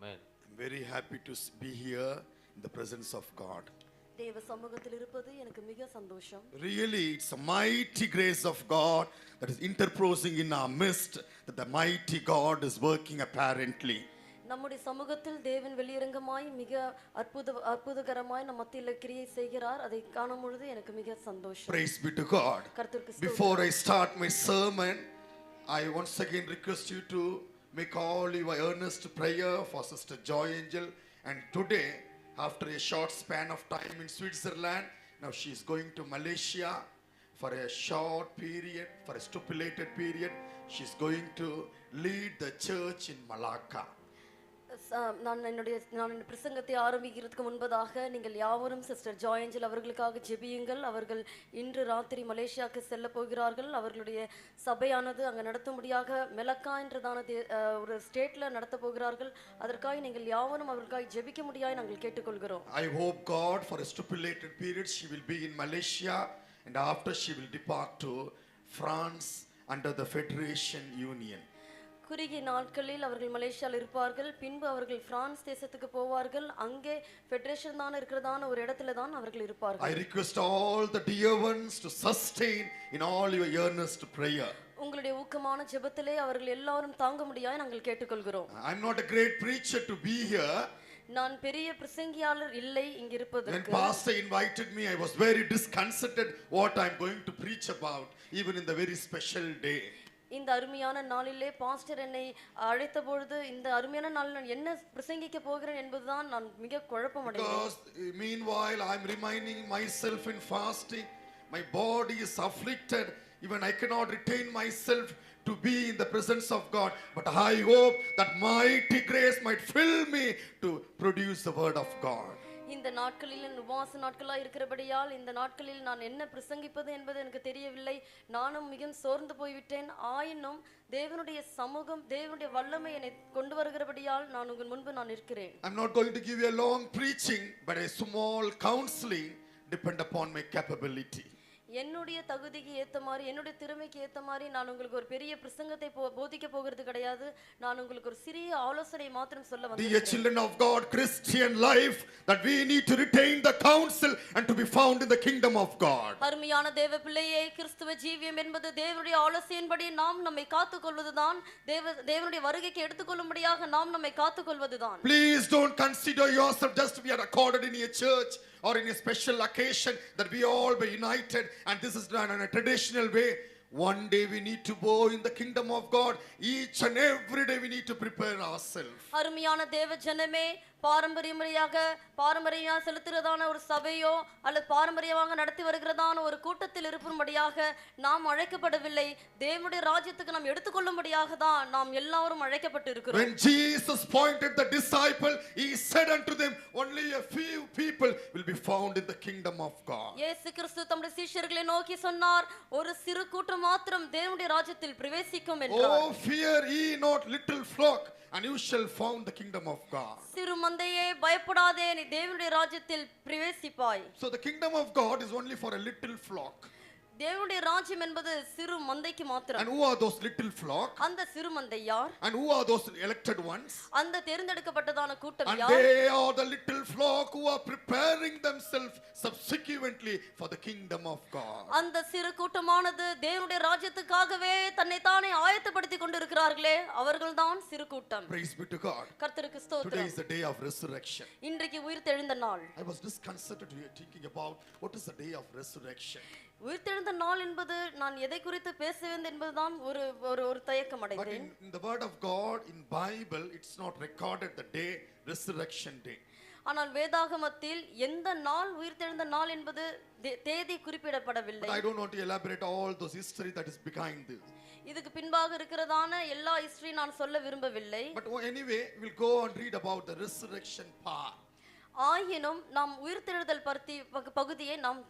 Amen. I'm very happy to be here in the presence of God. தேவ சமூகத்தில் இருப்பது எனக்கு மிக சந்தோஷம். Really, it's a mighty grace of God that is interposing in our midst, that the mighty God is working apparently. நம்முடைய சமூகத்தில் தேவன் வெளியரங்கமாய் மிக அற்புதகரமாய் நம் மத்தியில் கிரியை செய்கிறார். அதை காணும் பொழுது எனக்கு மிக சந்தோஷம். Praise be to God. கர்த்தருக்கு Before I start my sermon, I once again request you to make all your earnest prayer for Sister Joy Angel. And today, after a short span of time in Switzerland, now she is going to Malaysia for a short period, for a stipulated period. She is going to lead the church in Malacca. நான் என்னுடைய பிரசங்கத்தை ஆரம்பிக்கிறதுக்கு முன்பதாக நீங்கள் யாவரும் sister Joy angel அவர்களுக்காக ஜெபியுங்கள். அவர்கள் இன்று ராத்திரி மலேசியாவுக்கு செல்ல போகிறார்கள். அவர்களுடைய சபையானது அங்கே நடத்தும்படியாக மெலக்கா என்றதான ஒரு ஸ்டேட்ல நடத்த போகிறார்கள். அதற்காக நீங்கள் யாவரும் அவர்களுக்காக ஜெபிக்க முடியாது நாங்கள் கேட்டுக்கொள்கிறோம். I hope God for a stipulated period she will be in Malaysia, and after she will depart to France under the Federation Union. குறுகிய நாட்களில் அவர்கள் மலேசியாவில் இருப்பார்கள். பின்பு அவர்கள் பிரான்ஸ் தேசத்துக்கு போவார்கள். அங்கே ஃபெடரேஷன் தான் இருக்கிறதான ஒரு இடத்துல தான் அவர்கள் இருப்பார்கள். I request all the dear ones to sustain in all your earnest prayer. உங்களுடைய ஊக்கமான ஜெபத்திலே அவர்கள் எல்லாரும் தாங்க முடியாது நாங்கள் கேட்டுக்கொள்கிறோம். I'm not a great preacher to be here. நான் பெரிய பிரசங்கியாளர் இல்லை இங்க இருப்பதற்கு. When pastor invited me, I was very disconcerted what I'm going to preach about, even in the very special day. இந்த அருமையான நாளிலே பாஸ்டர் என்னை அழைத்த பொழுது இந்த அருமையான நாளில் நான் என்ன பிரசங்கிக்க போகிறேன் என்பதுதான் நான் மிக குழப்பமடைந்தேன். Because meanwhile I'm reminding myself in fasting, my body is afflicted, even I cannot retain myself to be in the presence of God, but I hope that mighty grace might fill me to produce the word of God. இந்த நாட்களில் உபவாச நாட்களாக இருக்கிறபடியால் இந்த நாட்களில் நான் என்ன பிரசங்கிப்பது என்பது எனக்கு தெரியவில்லை. நானும் மிகவும் சோர்ந்து போய்விட்டேன். ஆயினும் தேவனுடைய சமூகம் தேவனுடைய வல்லமை என்னை கொண்டு வருகிறபடியால் நான் உங்கள் முன்பு நான் இருக்கிறேன். I'm not going to give you a long preaching, but a small counseling depend upon my capability. என்னுடைய தகுதிக்கு ஏத்த மாதிரி என்னுடைய திறமைக்கு ஏத்த மாதிரி நான் உங்களுக்கு ஒரு பெரிய பிரசங்கத்தை போதிக்க போகிறது கிடையாது. நான் உங்களுக்கு ஒரு சிறிய ஆலோசனை மாத்திரம் சொல்ல வந்தேன். Dear children of God, Christian life, that we need to retain the counsel and to be found in the kingdom of God. அருமையான தேவ பிள்ளையே, கிறிஸ்துவ ஜீவியம் என்பது தேவனுடைய ஆலோசனையின்படி நாம் நம்மை காத்துக்கொள்வதுதான். தேவனுடைய வருகைக்கு எடுத்துக்கொள்ளும்படியாக நாம் நம்மை காத்துக்கொள்வதுதான். Please don't consider yourself just to be accorded in a church or in a special occasion that we all be united and this is done in a traditional way. One day we need to go in the kingdom of God. Each and every day we need to prepare ourselves. அருமையான தேவ ஜனமே, பாரம்பரியமாக செலுத்துகிறதான ஒரு சபையோ அல்லது பாரம்பரியமாக நடத்தி வருகிறதான ஒரு கூட்டத்தில் இருக்கும்படியாக நாம் அழைக்கப்படவில்லை. தேவனுடைய ராஜ்யத்துக்கு நாம் எடுத்துக்கொள்ளும்படியாக தான் நாம் எல்லாரும் அழைக்கப்பட்டு இருக்கிறோம். When Jesus pointed the disciple, he said unto them, only a few people will be found in the kingdom of God. இயேசு கிறிஸ்து தம்முடைய சீஷர்களை நோக்கி சொன்னார், ஒரு சிறு கூட்டம் மாத்திரம் தேவனுடைய ராஜ்யத்தில் பிரவேசிக்கும் என்றார். Oh, fear ye not, little flock, and you shall found the kingdom of God. சிறு மந்தையே, பயப்படாதே, நீ தேவனுடைய ராஜ்யத்தில் பிரவேசிப்பாய். So the kingdom of God is only for a little flock. தேவனுடைய ராஜ்யம் என்பது சிறு மந்தைக்கு மாத்திரம். And who are those little flock? அந்த சிறு மந்தை யார்? And who are those elected ones? அந்த தேர்ந்தெடுக்கப்பட்டதான கூட்டம் And யார்? they are the little flock who are preparing themselves subsequently for the kingdom of God. அந்த சிறு கூட்டமானது தேவனுடைய ராஜ்யத்துக்காகவே தன்னை தானே ஆயத்தப்படுத்திக் கொண்டிருக்கிறார்களே, அவர்கள்தான் சிறு கூட்டம். Praise be to God. கர்த்தருக்கு Today ஸ்தோத்திரம். is the day of resurrection. இன்றைக்கு உயிர்த்தெழுந்த நாள். I was disconcerted thinking about what is the day of resurrection. உயிர்த்தெழுந்த நாள் என்பது நான் எதை குறித்து பேச வேண்டும் என்பதுதான் ஒரு தயக்கம் But அடைந்தேன். in the word of God, in Bible, it's not recorded the day, resurrection day. ஆனால் வேதாகமத்தில் எந்த நாள் உயிர்த்தெழுந்த நாள் என்பது தேதி குறிப்பிடப்படவில்லை. But I don't want to elaborate all those history that is behind this. இதுக்கு பின்பாக இருக்கிறதான எல்லா ஹிஸ்டரி நான் சொல்ல விரும்பவில்லை. But anyway, we'll go and read about the resurrection part. ஆயினும் நாம் உயிர்த்தெழுதல் பகுதியை நாம்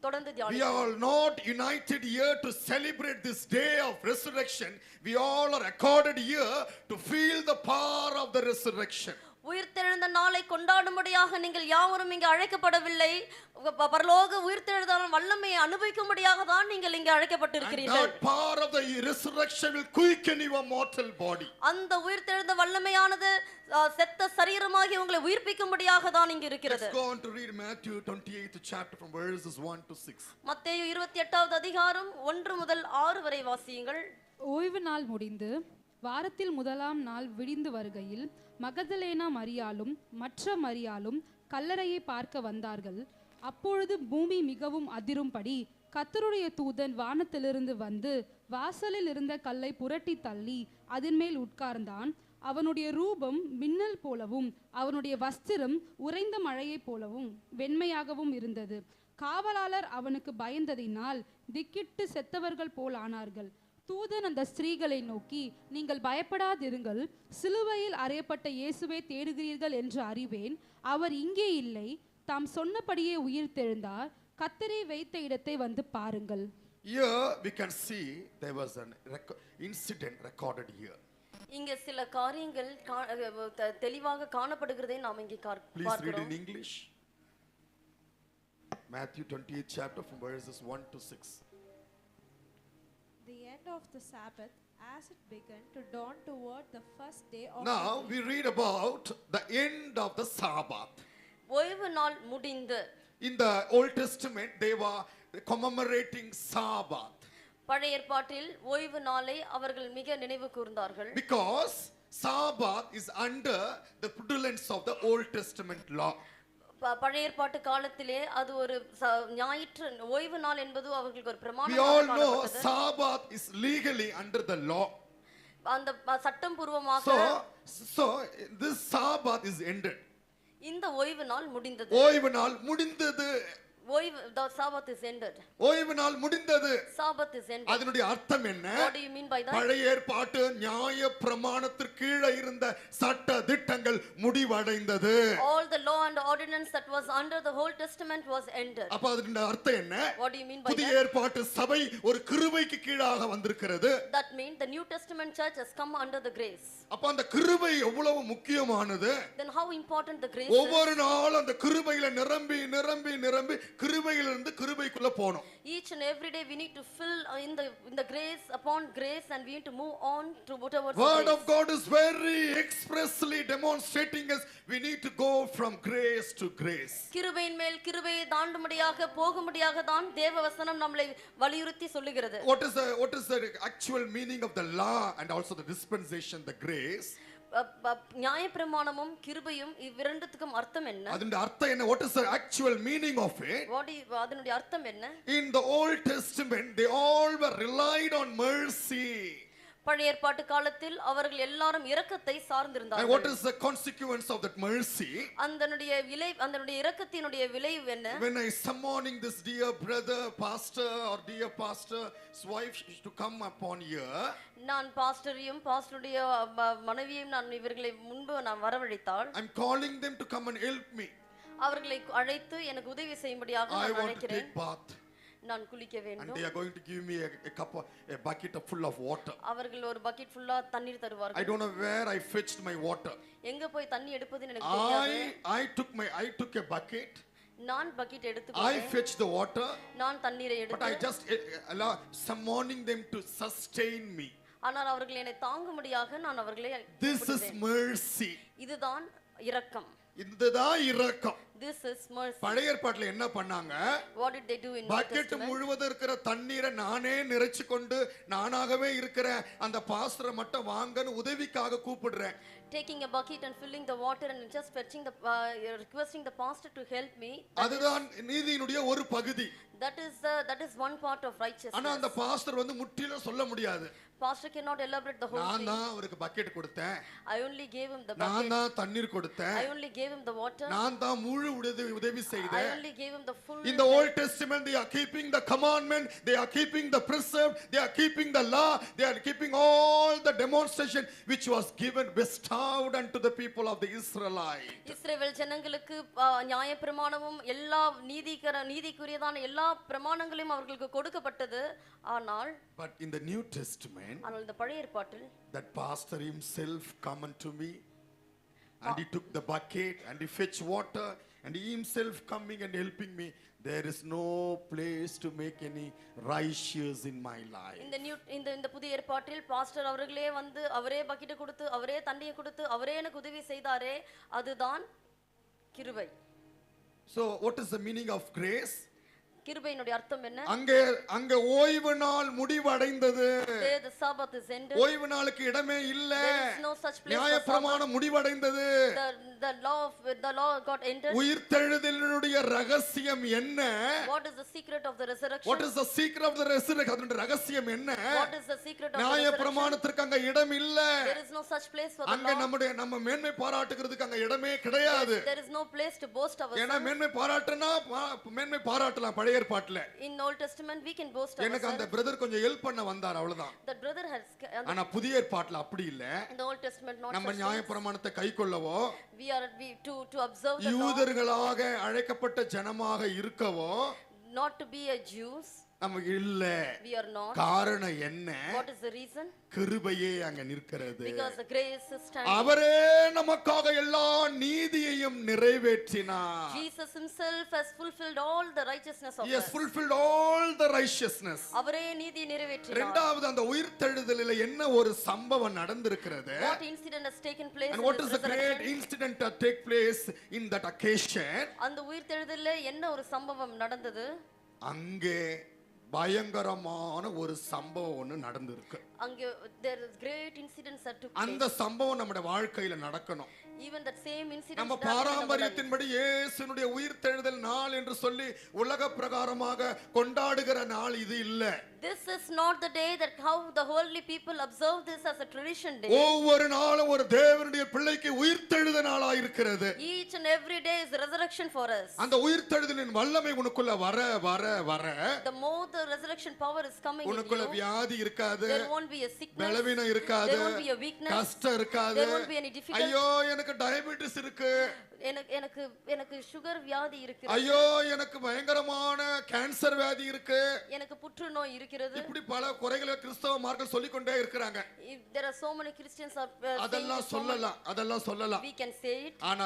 தொடர்ந்து We தியானிப்போம். are not united here to celebrate this day of resurrection. We all are accorded here to feel the power of the resurrection. உயிர்த்தெழுந்த நாளை கொண்டாடும்படியாக நீங்கள் யாவரும் இங்கே அழைக்கப்படவில்லை. பரலோக உயிர்த்தெழுதலின் வல்லமையை அனுபவிக்கும்படியாக தான் நீங்கள் இங்கே And அழைக்கப்பட்டிருக்கிறீர்கள். that power of the resurrection will quicken your mortal body. அந்த உயிர்த்தெழுந்த வல்லமையானது செத்த சரீரமாகி உங்களை உயிர்ப்பிக்கும்படியாக தான் இங்கு இருக்கிறது. Let's go on to read Matthew 28th chapter from verses 1 to 6. மத்தேயு 28வது அதிகாரம் 1 முதல் 6 வரை வாசியுங்கள். ஓய்வு நாள் முடிந்து வாரத்தில் முதலாம் நாள் விடிந்து வருகையில் மகதலேனா மரியாளும் மற்ற மரியாளும் கல்லறையை பார்க்க வந்தார்கள். அப்பொழுது பூமி மிகவும் அதிரும்படி கர்த்தருடைய தூதன் வானத்திலிருந்து வந்து வாசலில் இருந்த கல்லை புரட்டி தள்ளி அதன் மேல் உட்கார்ந்தான். அவனுடைய ரூபம் மின்னல் போலவும் அவனுடைய வஸ்திரம் உறைந்த மழையைப் போலவும் வெண்மையாகவும் இருந்தது. காவலாளர் அவனுக்கு பயந்ததினால் திக்கிட்டு செத்தவர்கள் போல் ஆனார்கள். தூதன் அந்த ஸ்திரீகளை நோக்கி, நீங்கள் பயப்படாதிருங்கள், சிலுவையில் அறையப்பட்ட இயேசுவை தேடுகிறீர்கள் என்று அறிவேன். அவர் இங்கே இல்லை, தாம் சொன்னபடியே உயிர்த்தெழுந்தார். கர்த்தரை வைத்த இடத்தை வந்து பாருங்கள். Here we can see there was an incident recorded here. இங்க சில காரியங்கள் தெளிவாக காணப்படுகிறதை நாம் இங்கே Please read பார்க்கிறோம். in English. Matthew 28th chapter from verses 1 to 6. The end of the Sabbath, as it began to dawn toward the first day of Now the we week. read about the end of the Sabbath. ஓய்வு நாள் முடிந்து In the Old Testament, they were commemorating Sabbath பழைய ஏற்பாட்டில் ஓய்வு நாளை அவர்கள் மிக நினைவு கூர்ந்தார்கள். because Sabbath is under the prevalence of the Old Testament law. பழைய ஏற்பாட்டு காலத்திலே அது ஒரு ஞாயிற்று ஓய்வு நாள் என்பது அவர்களுக்கு ஒரு We பிரமாணமாக all know காணப்பட்டது. Sabbath is legally under the law. அந்த சட்டம் பூர்வமாக So this Sabbath is ended. இந்த ஓய்வு நாள் முடிந்தது. ஓய்வு நாள் முடிந்தது. ஓய்வு the Sabbath is ended. ஓய்வு நாள் முடிந்தது. Sabbath is ended. அதனுடைய அர்த்தம் என்ன? What do you mean by that? பழைய ஏற்பாட்டு நியாய பிரமாணத்திற்கு கீழே இருந்த சட்ட திட்டங்கள் முடிவடைந்தது. All the law and ordinance that was under the Old Testament was ended. அப்ப அதனுடைய அர்த்தம் என்ன? What do you mean by புதிய that? ஏற்பாட்டு சபை ஒரு கிருபைக்கு கீழாக வந்திருக்கிறது. That means the New Testament church has come under the grace. அப்ப அந்த கிருபை எவ்வளவு முக்கியமானது? Then how important the grace is? ஒவ்வொரு நாளும் அந்த கிருபையில நிரம்பி நிரம்பி நிரம்பி கிருபையிலிருந்து கிருபைக்குள்ள போணும். Each and every day we need to fill in the grace upon grace, and we need to move on to whatever Word of God is very expressly demonstrating us we need to go from grace to grace. கிருபையின் மேல் கிருபையை தாண்டும்படியாக போகும்படியாக தான் தேவ வசனம் நம்மை வலியுறுத்தி சொல்லுகிறது. What is the actual meaning of the law and also the dispensation, the grace? நியாயப்பிரமாணமும் கிருபையும் இவ்விரண்டுத்துக்கும் அர்த்தம் என்ன? அதனுடைய அர்த்தம் என்ன? What is the actual meaning of it? அதனுடைய அர்த்தம் என்ன? In the Old Testament they all were relied on mercy. பழைய ஏற்பாட்டு காலத்தில் அவர்கள் எல்லாரும் இரக்கத்தை And what சார்ந்திருந்தார்கள். is the consequence of that mercy? அதனுடைய இரக்கத்தினுடைய விளைவு என்ன? When I summoning this dear brother pastor or dear pastor's wife to come upon here, நான் பாஸ்டரையும் பாஸ்டருடைய மனைவியையும் நான் இவர்களை முன்பு நான் வரவழைத்தால், I'm calling them to come and help me. அவர்களை அழைத்து எனக்கு உதவி செய்யும்படியாக I நான் want to அழைக்கிறேன். take bath. நான் குளிக்க And வேண்டும். they are going to give me a bucket full of water. அவர்கள் ஒரு பக்கெட் ஃபுல்லா தண்ணீர் I தருவார்கள். don't know where I fetched my water. எங்க போய் தண்ணி எடுப்பதுன்னு எனக்கு தெரியாது. I took a bucket. நான் பக்கெட் எடுத்து I fetched the water, நான் தண்ணீரை but I எடுத்து, just allow summoning them to sustain me. ஆனால் அவர்கள் என்னை தாங்கும்படியாக நான் அவர்களை This is கூப்பிடுவேன். mercy. இதுதான் இரக்கம். இதுதான் இரக்கம். This is mercy. பழைய ஏற்பாட்டுல என்ன பண்ணாங்க? What did they do in New bucket Testament? முழுவதும் இருக்கிற தண்ணீரை நானே நிறைச்சு கொண்டு நானாகவே இருக்கிற அந்த பாஸ்டரை மட்டும் வாங்கன்னு உதவிக்காக கூப்பிடுறேன். Taking a bucket and filling the water and just fetching requesting the pastor to help me. அதுதான் நீதியினுடைய ஒரு பகுதி. That is one part of righteousness. ஆனா அந்த பாஸ்டர் முற்றிலும் சொல்ல முடியாது. Pastor cannot elaborate the whole நான் thing. தான் அவருக்கு பக்கெட் கொடுத்தேன். I only gave him the நான் bucket. தான் தண்ணீர் கொடுத்தேன். I only gave him the water. நான் தான் முழு உதவி I செய்தேன். only gave him the full. In the Old Testament they are keeping the commandment, they are keeping the precept, they are keeping the law, they are keeping all the demonstration which was given bestowed unto the people of the Israelites. இஸ்ரவேல் ஜனங்களுக்கு நியாயப்பிரமாணமும் எல்லா நீதிக்குரியதான எல்லா பிரமாணங்களையும் அவர்களுக்கு கொடுக்கப்பட்டது. ஆனால் But in the New Testament, ஆனால் இந்த பழைய ஏற்பாட்டில் that pastor himself come unto me, and he took the bucket and he fetched water and he himself coming and helping me. There is no place to make any righteous in my life. இந்த புதிய ஏற்பாட்டில் pastor அவர்களே வந்து அவரே bucket கொடுத்து அவரே தண்ணியை கொடுத்து அவரே எனக்கு உதவி செய்தாரே, அதுதான் கிருபை. So what is the meaning of grace? கிருபையினுடைய அர்த்தம் என்ன? அங்க ஓய்வு நாள் முடிவடைந்தது. The Sabbath is ended. ஓய்வு நாளுக்கு இடமே இல்ல. There is no such place. நியாயப்பிரமாணம் முடிவடைந்தது. The law got ended. உயிர்த்தெழுதலினுடைய ரகசியம் என்ன? What is the secret of the resurrection? What is the secret of the resurrection? அதனுடைய ரகசியம் என்ன? What is the secret of the resurrection? நியாயப்பிரமாணத்திற்கு அங்க இடம் இல்ல. There is no such place for the law. அங்க நம்ம மேன்மை பாராட்டுகிறதுக்கு அங்க இடமே கிடையாது. There is no place to boast ourselves. ஏன்னா மேன்மை பாராட்டலாம் பழைய ஏற்பாட்டுல. In Old Testament we can boast ourselves. எனக்கு அந்த பிரதர் கொஞ்சம் ஹெல்ப் பண்ண வந்தார் அவ்வளவுதான். That brother has. ஆனா புதிய ஏற்பாட்டுல அப்படி இல்ல. In the Old Testament not. நம்ம நியாயப்பிரமாணத்தை கைக்கொள்ளவோ, to observe the law, யூதர்களாக அழைக்கப்பட்ட ஜனமாக இருக்கவோ, not to be a Jews, நமக்கு இல்ல. we are not. காரணம் என்ன? What is the reason? கிருபையே அங்க நிற்கிறது. Because the grace is standing. அவரே நமக்காக எல்லா நீதியையும் நிறைவேற்றினார். Jesus himself has fulfilled all the righteousness of us. He has fulfilled all the righteousness. அவரே நீதியை நிறைவேற்றினார். இரண்டாவது அந்த உயிர்த்தெழுதலில் என்ன ஒரு சம்பவம் நடந்திருக்கிறது? What incident has taken place? And what is the great incident that take place in that occasion? அந்த உயிர்த்தெழுதலில் என்ன ஒரு சம்பவம் நடந்தது? அங்கே பயங்கரமான ஒரு சம்பவம் ஒன்று நடந்திருக்கு. அங்கே there is great incidents that took place. அந்த சம்பவம் நம்முடைய வாழ்க்கையில நடக்கணும். Even that same incident. நம்ம பாரம்பரியத்தின்படி இயேசுனுடைய உயிர்த்தெழுதல் நாள் என்று சொல்லி உலக பிரகாரமாக கொண்டாடுகிற நாள் இது இல்ல. This is not the day that how the holy people observe this as a tradition day. ஒவ்வொரு நாளும் ஒரு தேவனுடைய பிள்ளைக்கு உயிர்த்தெழுதல் நாளா இருக்கிறது. Each and every day is resurrection for us. அந்த உயிர்த்தெழுதலின் வல்லமை உனக்குள்ள வர வர வர the more the resurrection power is coming in you, உனக்குள்ள வியாதி இருக்காது, there won't be a sickness, பலவீனம் இருக்காது, there won't be a weakness, கஷ்டம் இருக்காது, there won't be any difficulty. ஐயோ எனக்கு டயபெட்டிஸ் இருக்கு, எனக்கு சுகர் வியாதி இருக்கு, ஐயோ எனக்கு பயங்கரமான கேன்சர் வியாதி இருக்கு, எனக்கு புற்றுநோய் இருக்கிறது, இப்படி பல குறைகளை கிறிஸ்தவமார்கள் சொல்லிக் கொண்டே இருக்கிறாங்க. There are so many Christians are அதெல்லாம் சொல்லலாம் we can say it. ஆனா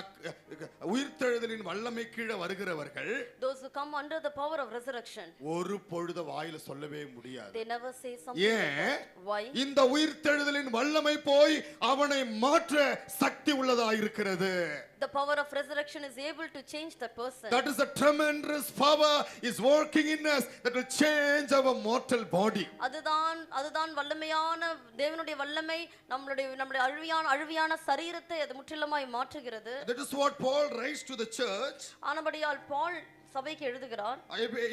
உயிர்த்தெழுதலின் வல்லமை கீழே வருகிறவர்கள், those who come under the power of resurrection, ஒரு பொழுது வாயில சொல்லவே முடியாது. they never say something like that. Why? இந்த உயிர்த்தெழுதலின் வல்லமை போய் அவனை மாற்ற சக்தி உள்ளதா இருக்கிறது. The power of resurrection is able to change the person. That is a tremendous power is working in us that will change our mortal body. அதுதான் வல்லமையான தேவனுடைய வல்லமை நம்மளுடைய அழிவியான சரீரத்தை அது முற்றிலுமாய் மாற்றுகிறது. That is what Paul writes to the church. ஆனபடியால் பால் சபைக்கு எழுதுகிறார்.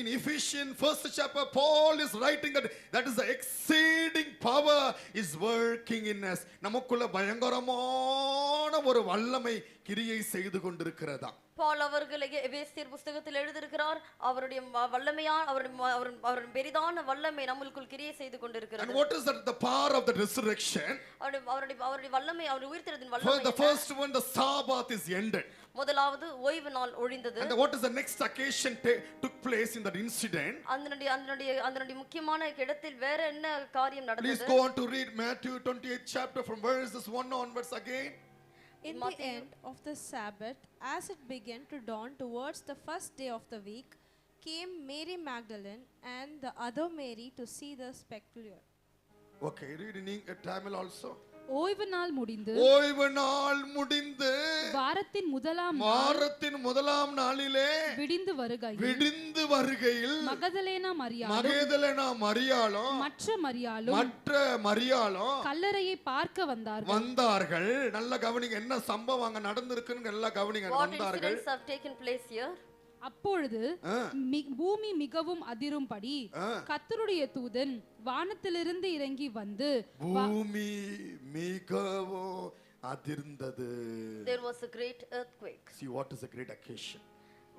In Ephesians first chapter Paul is writing that is the exceeding power is working in us. நமக்குள்ள பயங்கரமான ஒரு வல்லமை கிரியை செய்து கொண்டிருக்கிறதா. பால் அவர்கள் எபேசியர் புத்தகத்தில் எழுதியிருக்கிறார், அவருடைய வல்லமையான அவருடைய பெரிதான வல்லமை நமக்குள் கிரியை செய்து கொண்டிருக்கிறது. And what is the power of the resurrection? அவருடைய வல்லமை, அவருடைய உயிர்த்தெழுதலின் வல்லமை. The first one, the Sabbath is ended. முதலாவது ஓய்வு நாள் ஒழிந்தது. And what is the next occasion took place in that incident? அதனுடைய முக்கியமான இடத்தில் வேற என்ன காரியம் நடந்தது? Please go on to read Matthew 28th chapter from verses 1 onwards again. In the end of the Sabbath, as it began to dawn towards the first day of the week, came Mary Magdalene and the other Mary to see the sepulchre. Okay, read in Tamil also. ஓய்வு நாள் முடிந்து வாரத்தின் முதலாம் நாளிலே விடிந்து வருகையில் Magdalene மரியாளும் மற்ற மரியாளும் கல்லறையை பார்க்க வந்தார்கள். நல்ல கவனிங்க, என்ன சம்பவம் அங்க நடந்திருக்குன்னு நல்லா கவனிங்க. வந்தார்கள். What incidents have taken place here? அப்பொழுது பூமி மிகவும் அதிரும்படி கர்த்தருடைய தூதன் வானத்திலிருந்து இறங்கி வந்து பூமி மிகவும் அதிர்ந்தது. There was a great earthquake. See what is a great occasion.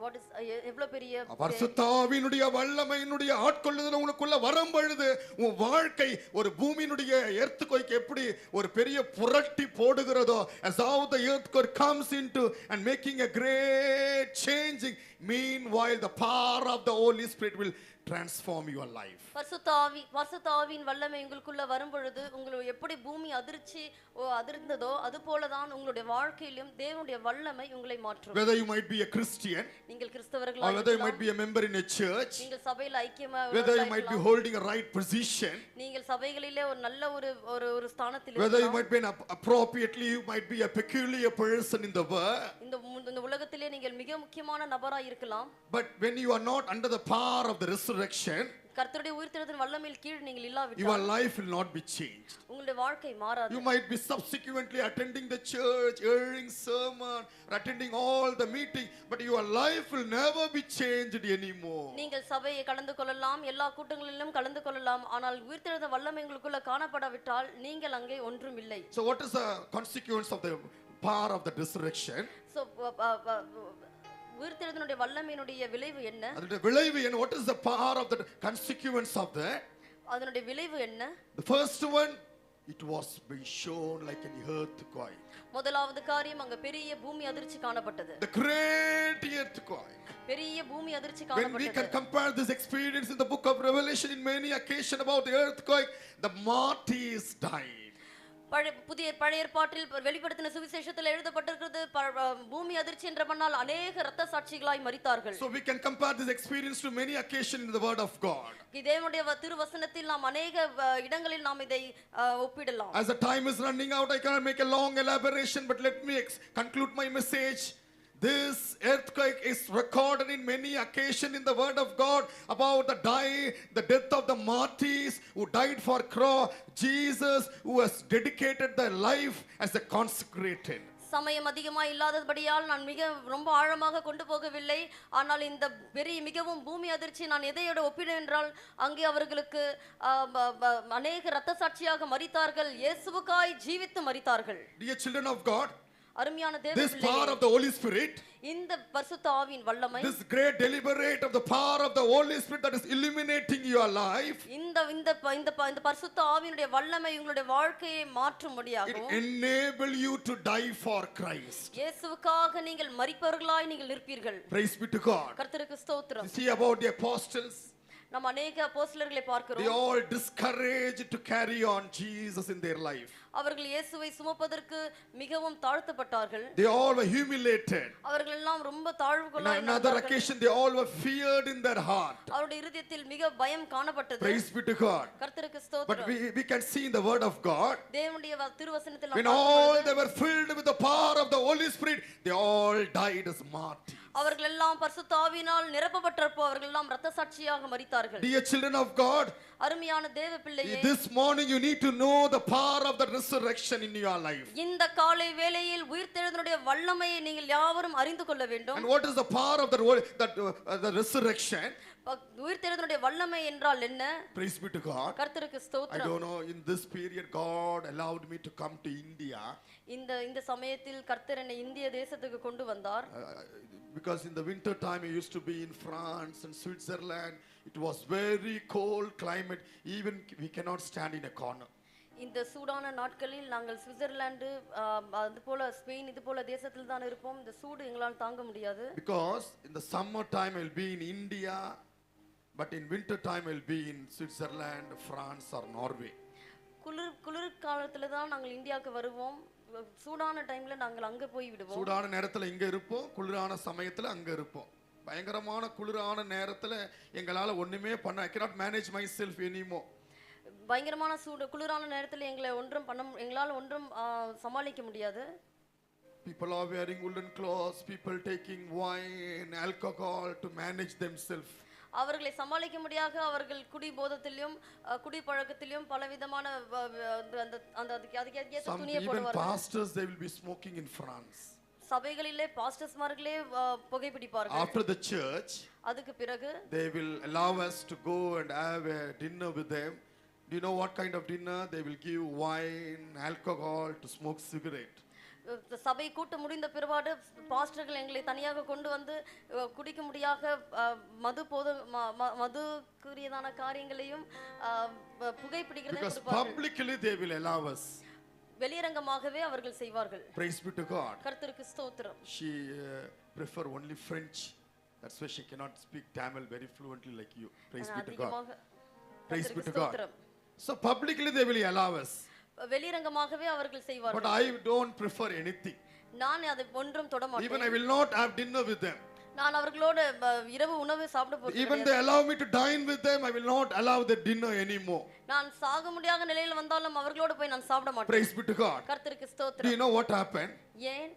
What is எவ்வளவு பெரிய பரிசுத்தாவினுடைய வல்லமையினுடைய ஆட்கொள்ளுதல் உனக்குள்ள வரும் பொழுது உன் வாழ்க்கை ஒரு பூமியினுடைய earthquake எப்படி ஒரு பெரிய புரட்டி போடுகிறதோ, as how the earthquake comes into and making a great changing, meanwhile the power of the Holy Spirit will transform your life. பரிசுத்த ஆவியின் வல்லமை உங்களுக்குள்ள வரும் பொழுது உங்களுக்கு எப்படி பூமி அதிர்ந்ததோ அது போலதான் உங்களுடைய வாழ்க்கையிலும் தேவனுடைய வல்லமை உங்களை மாற்றும். Whether you might be a Christian, நீங்கள் கிறிஸ்தவர்களாக or whether you might be a member in a church, நீங்கள் சபையில் ஐக்கியமாக whether you might be holding a right position, நீங்கள் சபைகளிலே ஒரு நல்ல ஒரு ஸ்தானத்தில் whether you might be appropriately, you might be a peculiar person in the world. இந்த உலகத்திலே நீங்கள் மிக முக்கியமான நபராய் இருக்கலாம். But when you are not under the power of the resurrection, கர்த்தருடைய உயிர்த்தெழுதலின் வல்லமையின் கீழ் நீங்கள் இல்லாவிட்டால் your life will not be changed. உங்களுடைய வாழ்க்கை மாறாது. You might be subsequently attending the church, hearing sermon, attending all the meeting, but your life will never be changed anymore. நீங்கள் சபையை கலந்து கொள்ளலாம், எல்லா கூட்டங்களிலும் கலந்து கொள்ளலாம், ஆனால் உயிர்த்தெழுந்த வல்லமை உங்களுக்குள்ள காணப்படாவிட்டால் நீங்கள் அங்கே ஒன்றும் இல்லை. So what is the consequence of the power of the resurrection? So உயிர்த்தெழுதலினுடைய வல்லமையினுடைய விளைவு என்ன? அதனுடைய விளைவு என்ன? What is the power of the consequence of that? அதனுடைய விளைவு என்ன? The first one, it was being shown like an earthquake. முதலாவது காரியம் அங்க பெரிய பூமி அதிர்ச்சி காணப்பட்டது. The great earthquake. பெரிய பூமி அதிர்ச்சி When we can காணப்பட்டது. compare this experience in the book of Revelation, in many occasions about the earthquake, the martyrs died. பழைய ஏற்பாட்டில் வெளிப்படுத்தின சுவிசேஷத்தில் எழுதப்பட்டிருக்கிறது பூமி அதிர்ச்சி என்ற பண்ணால் அநேக இரத்த சாட்சிகளாய் மரித்தார்கள். So we can compare this experience to many occasions in the word of God. தேவனுடைய திருவசனத்தில் நாம் அநேக இடங்களில் நாம் இதை ஒப்பிடலாம். As the time is running out, I cannot make a long elaboration, but let me conclude my message. This earthquake is recorded in many occasions in the word of God about the death of the martyrs who died for Christ, Jesus who has dedicated their life as a consecrated. சமயம் அதிகமாக இல்லாதபடியால் நான் ரொம்ப ஆழமாக கொண்டு போகவில்லை. ஆனால் இந்த பெரிய மிகவும் பூமி அதிர்ச்சி நான் எதையோட ஒப்பிடுவேன் என்றால் அங்கே அவர்களுக்கு அநேக இரத்த சாட்சியாக மரித்தார்கள், இயேசுவுக்காய் ஜீவித்து மரித்தார்கள். Dear children of God, அருமையான தேவ this பிள்ளைகளே, power of the Holy Spirit, இந்த பரிசுத்த ஆவியின் வல்லமை, this great deliberate of the power of the Holy Spirit that is illuminating your life, இந்த பரிசுத்த ஆவியினுடைய வல்லமை உங்களுடைய வாழ்க்கையை மாற்றும்படியாகவும் it enable you to die for Christ. இயேசுவுக்காக நீங்கள் மரிப்பவர்களாய் நீங்கள் நிற்பீர்கள். Praise be to God. கர்த்தருக்கு ஸ்தோத்திரம். See about the apostles, நாம் அநேக அப்போஸ்தலர்களை they பார்க்கிறோம். all discouraged to carry on Jesus in their life. அவர்கள் இயேசுவை சுமப்பதற்கு மிகவும் தாழ்த்தப்பட்டார்கள். They all were humiliated. அவர்கள் எல்லாம் ரொம்ப On தாழ்வுகளாய் another occasion, they all were feared in their heart. அவருடைய இருதயத்தில் மிக பயம் காணப்பட்டது. Praise be to God. கர்த்தருக்கு But ஸ்தோத்திரம். we can see in the word of God, தேவனுடைய திருவசனத்தில் when நாம் all பார்க்கிறோம், they were filled with the power of the Holy Spirit, they all died as martyrs. அவர்கள் எல்லாம் பரிசுத்த ஆவியினால் நிரப்பப்பட்டப்போ அவர்கள் எல்லாம் இரத்த சாட்சியாக மரித்தார்கள். Dear children of God, அருமையான தேவ பிள்ளையே, this morning you need to know the power of the resurrection in your life. இந்த காலை வேளையில் உயிர்த்தெழுதலுடைய வல்லமையை நீங்கள் யாவரும் அறிந்து கொள்ள வேண்டும். And what is the power of the resurrection? உயிர்த்தெழுதலுடைய வல்லமை என்றால் என்ன? Praise be to God. கர்த்தருக்கு I ஸ்தோத்திரம். don't know, in this period God allowed me to come to India. இந்த சமயத்தில் கர்த்தர் என்னை இந்திய தேசத்துக்கு கொண்டு வந்தார். Because in the winter time I used to be in France and Switzerland. It was very cold climate. Even we cannot stand in a corner. இந்த சூடான நாட்களில் நாங்கள் சுவிட்சர்லாந்து அது போல ஸ்பெயின் இது போல தேசத்தில் தான் இருப்போம். இந்த சூடு எங்களால் தாங்க முடியாது. Because in the summer time I'll be in India, but in winter time I'll be in Switzerland, France or Norway. குளிர் காலத்துல தான் நாங்கள் இந்தியாவுக்கு வருவோம். சூடான டைம்ல நாங்கள் அங்க போய் விடுவோம். சூடான நேரத்துல இங்க இருப்போம், குளிரான சமயத்துல அங்க இருப்போம். பயங்கரமான குளிரான நேரத்துல எங்களால ஒண்ணுமே பண்ண I cannot manage myself anymore. பயங்கரமான குளிரான நேரத்துல எங்களால ஒன்றும் சமாளிக்க முடியாது. People are wearing woolen clothes, people taking wine, alcohol to manage themselves. அவர்களை சமாளிக்க முடியாத அவர்கள் குடி போதத்திலும் குடி பழக்கத்திலும் பலவிதமான அதுக்கு துணியை Even போடுவார்கள். pastors, they will be smoking in France. சபைகளிலே பாஸ்டர்ஸ்மார்களே புகைப்பிடிப்பார்கள். After the church, அதுக்கு பிறகு they will allow us to go and have a dinner with them. Do you know what kind of dinner? They will give wine, alcohol to smoke cigarette. சபை கூட்ட முடிந்த பிறகு பாஸ்டர்கள் எங்களை தனியாக கொண்டு வந்து குடிக்க முடியாத மதுக்குரியதான காரியங்களையும் புகைப்பிடிக்கிறதையும் Because கொடுப்பார்கள். publicly they will allow us. வெளியரங்கமாகவே அவர்கள் செய்வார்கள். Praise be to God. கர்த்தருக்கு ஸ்தோத்திரம். She prefer only French That's why she cannot speak Tamil very fluently like you. Praise be to God. அதிகமாக Praise be கர்த்தருக்கு to God. ஸ்தோத்திரம். So publicly they will allow us. வெளிரங்கமாகவே அவர்கள் But செய்வார்கள். I don't prefer anything. நான் அதை ஒன்றும் தொட Even I மாட்டேன். will not have dinner with them. நான் அவர்களோடு இரவு உணவு சாப்பிட போறது Even கிடையாது. they allow me to dine with them, I will not allow the dinner anymore. நான் சாக முடியாத நிலையில வந்தாலும் அவர்களோடு போய் நான் சாப்பிட மாட்டேன். Praise be to God. கர்த்தருக்கு Do you ஸ்தோத்திரம். know what happened? ஏன்?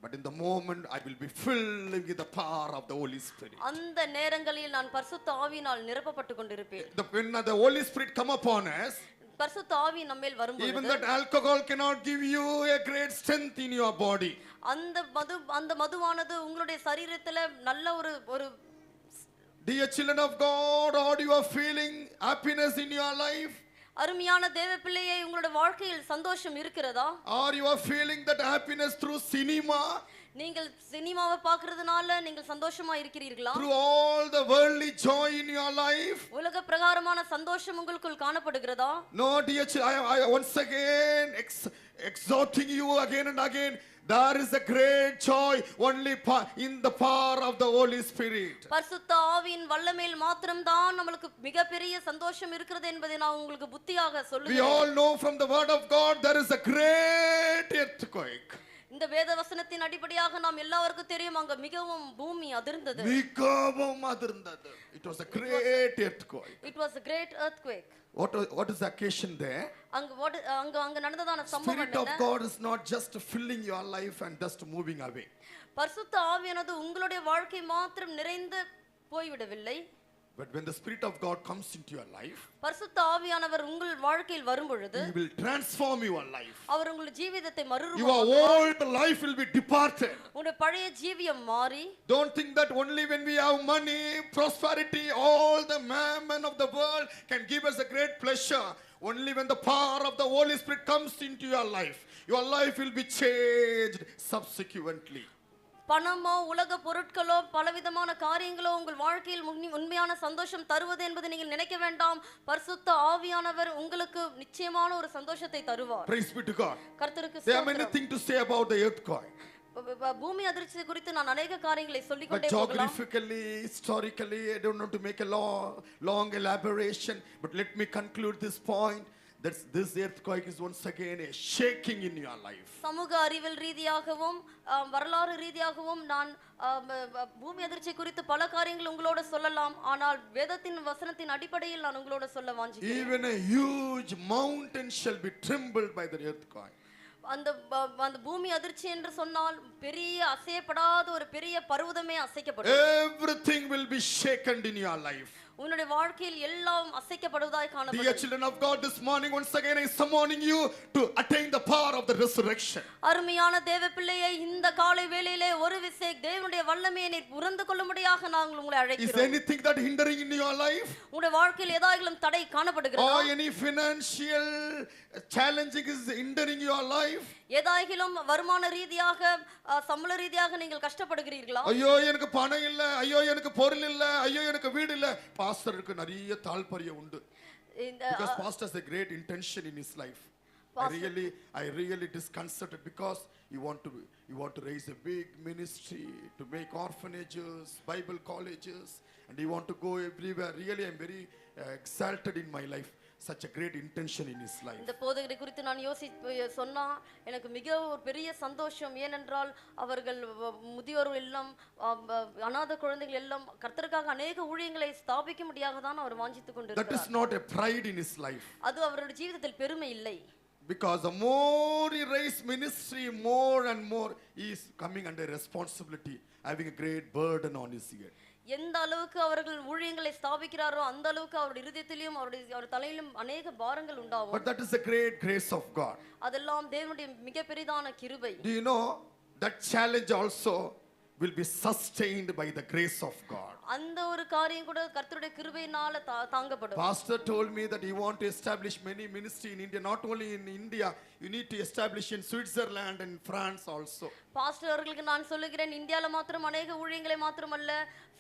But in the moment I will be filled with the power of the Holy Spirit. அந்த நேரங்களில் நான் பரிசுத்த ஆவியினால் நிரப்பப்பட்டு கொண்டிருப்பேன். When the Holy Spirit come upon us, பரிசுத்த ஆவி நம்மேல் even வரும்போது that alcohol cannot give you a great strength in your body. அந்த மதுவானது உங்களுடைய சரீரத்துல நல்ல ஒரு Dear children of God, are you are feeling happiness in your life? அருமையான தேவ பிள்ளையே, உங்களுடைய வாழ்க்கையில் சந்தோஷம் இருக்கிறதா? Or you are feeling that happiness through cinema? நீங்கள் சினிமாவை பார்க்கிறதுனால நீங்கள் சந்தோஷமா இருக்கிறீர்களா? Through all the worldly joy in your life? உலக பிரகாரமான சந்தோஷம் உங்களுக்குள் காணப்படுகிறதா? No, dear children, I once again exhorting you again and again. There is a great joy only in the power of the Holy Spirit. பரிசுத்த ஆவியின் வல்லமையில் மாத்திரம்தான் நமக்கு மிகப்பெரிய சந்தோஷம் இருக்கிறது என்பதை நான் உங்களுக்கு புத்தியாக We சொல்லுகிறேன். all know from the word of God there is a great earthquake. இந்த வேத வசனத்தின் அடிப்படையாக நாம் எல்லாருக்கும் தெரியும், அங்க மிகவும் பூமி அதிர்ந்தது. மிகவும் அதிர்ந்தது. It was a great earthquake. It was a great earthquake. What is the occasion there? அங்க நடந்ததான சம்பவம் Spirit of என்ன? God is not just filling your life and just moving away. பரிசுத்த ஆவியானது உங்களுடைய வாழ்க்கை மாத்திரம் நிறைந்து போய்விடவில்லை. But when the Spirit of God comes into your life, பரிசுத்த ஆவியானவர் உங்கள் வாழ்க்கையில் வரும் பொழுது He will transform your life. அவர் உங்கள் ஜீவிதத்தை Your மறுரூபமாக்குவார். old life will be departed. உங்களுடைய பழைய ஜீவியம் மாறி, Don't think that only when we have money, prosperity, all the mammon of the world can give us a great pleasure. Only when the power of the Holy Spirit comes into your life will be changed subsequently. பணமோ உலக பொருட்களோ பலவிதமான காரியங்களோ உங்கள் வாழ்க்கையில் உண்மையான சந்தோஷம் தருவது என்பதை நீங்கள் நினைக்க வேண்டாம். பரிசுத்த ஆவியானவர் உங்களுக்கு நிச்சயமான ஒரு சந்தோஷத்தை தருவார். Praise be to God. கர்த்தருக்கு There are ஸ்தோத்திரம். many things to say about the earthquake. பூமி அதிர்ச்சி குறித்து நான் அநேக காரியங்களை சொல்லிக் But கொண்டே போகலாம். geographically, historically, I don't want to make a long elaboration. But let me conclude this point. That this earthquake is once again a shaking in your life. சமூக அறிவியல் ரீதியாகவும் வரலாறு ரீதியாகவும் நான் பூமி அதிர்ச்சி குறித்து பல காரியங்கள் உங்களோட சொல்லலாம். ஆனால் வேதத்தின் வசனத்தின் அடிப்படையில் நான் உங்களோட சொல்ல வாஞ்சிக்கிறேன். Even a huge mountain shall be trembled by the earthquake. அந்த பூமி அதிர்ச்சி என்று சொன்னால் பெரிய அசையப்படாத ஒரு பெரிய பர்வதமே அசைக்கப்படும். Everything will be shaken in your life. உன்னுடைய வாழ்க்கையில் எல்லாம் அசைக்கப்படுவதாய் Dear காணப்படும். children of God, this morning once again I am summoning you to attain the power of the resurrection. அருமையான தேவ பிள்ளையை, இந்த காலை வேளையிலே ஒரு விசை தேவனுடைய வல்லமையை நீர் உணர்ந்து கொள்ளும்படியாக நாங்கள் உங்களை Is அழைக்கிறோம். anything that hindering in your life? உங்களுடைய வாழ்க்கையில் ஏதாயிலும் தடை காணப்படுகிறதா? Or any financial challenging is hindering your life? ஏதாயிலும் வருமான ரீதியாக சம்பள ரீதியாக நீங்கள் கஷ்டப்படுகிறீர்களா? ஐயோ எனக்கு பணம் இல்ல, ஐயோ எனக்கு பொருள் இல்ல, ஐயோ எனக்கு வீடு இல்ல. பாஸ்டருக்கு நிறைய தாழ்பரியம் உண்டு. Because pastor has a great intention in his life. I really disconcerted because you want to raise a big ministry, to make orphanages, Bible colleges, and you want to go everywhere. Really, I'm very exalted in my life. Such a great intention in his life. இந்த போதகரை குறித்து நான் சொன்னா எனக்கு மிக ஒரு பெரிய சந்தோஷம். ஏனென்றால் அவர்கள் முதியோர் எல்லாம் அநாத குழந்தைகள் எல்லாம் கர்த்தருக்காக அநேக ஊழியங்களை ஸ்தாபிக்க முடியாக தான் அவர் வாஞ்சித்துக் கொண்டிருக்கிறார். That is not a pride in his life. அது அவருடைய ஜீவிதத்தில் பெருமை இல்லை. Because the more he raises ministry, more and more he is coming under responsibility, having a great burden on his head. எந்த அளவுக்கு அவர்கள் ஊழியங்களை ஸ்தாபிக்கிறாரோ அந்த அளவுக்கு அவருடைய இருதயத்திலும் அவர் தலையிலும் அநேக பாரங்கள் உண்டாகும். But that is the great grace of God. அதெல்லாம் தேவனுடைய மிக பெரிதான கிருபை. Do you know that challenge also will be sustained by the grace of God? அந்த ஒரு காரியம் கூட கர்த்தருடைய கிருபையினால தாங்கப்படும். Pastor told me that he want to establish many ministry in India. Not only in India, you need to establish in Switzerland and France also. Pastor அவர்களுக்கு நான் சொல்லுகிறேன், இந்தியால மாத்திரம் அநேக ஊழியங்களை மாத்திரமல்ல,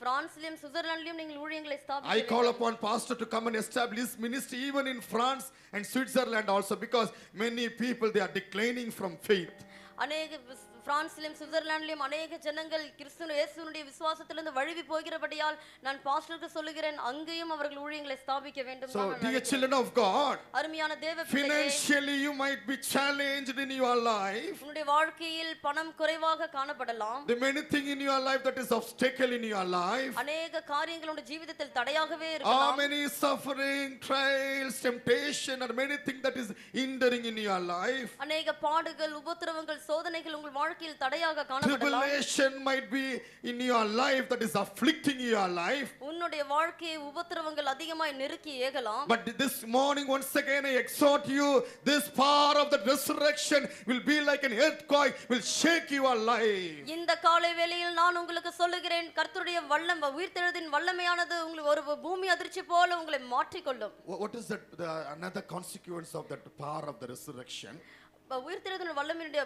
பிரான்ஸ்லயும் சுவிட்சர்லாந்துலயும் நீங்கள் ஊழியங்களை ஸ்தாபிக்க I call upon pastor to come and establish ministry even in France and Switzerland also, because many people they are declining from faith. அநேக பிரான்சிலும் சுவிட்சர்லாந்திலும் அநேக ஜனங்கள் கிறிஸ்துவ இயேசுவினுடைய விசுவாசத்திலிருந்து வழுவி போகிறபடியால் நான் பாஸ்டருக்கு சொல்லுகிறேன் அங்கேயும் அவர்கள் ஊழியங்களை ஸ்தாபிக்க வேண்டும். So dear children of God, அருமையான தேவ பிள்ளைகளே, financially you might be challenged in your life. உன்னுடைய வாழ்க்கையில் பணம் குறைவாக காணப்படலாம். The many thing in your life that is obstacle in your life. அநேக காரியங்கள் உன்னுடைய ஜீவிதத்தில் தடையாகவே How இருக்கலாம். many suffering, trials, temptation, or many things that is hindering in your life. அநேக பாடுகள், உபத்திரவங்கள், சோதனைகள் உங்கள் வாழ்க்கையில் தடையாக காணப்படலாம். Tribulation might be in your life that is afflicting your life. உன்னுடைய வாழ்க்கையை உபத்திரவங்கள் அதிகமாய் நெருக்கி ஏகலாம். But this morning once again I exhort you, this power of the resurrection will be like an earthquake, will shake your life. இந்த காலை வேளையில் நான் உங்களுக்கு சொல்லுகிறேன், கர்த்தருடைய வல்லம் உயிர்த்தெழுதின் வல்லமையானது உங்களுக்கு ஒரு பூமி அதிர்ச்சி போல உங்களை மாற்றிக்கொள்ளும். What is the another consequence of that power of the resurrection? உயிர்த்தெழுதின் வல்லமையினுடைய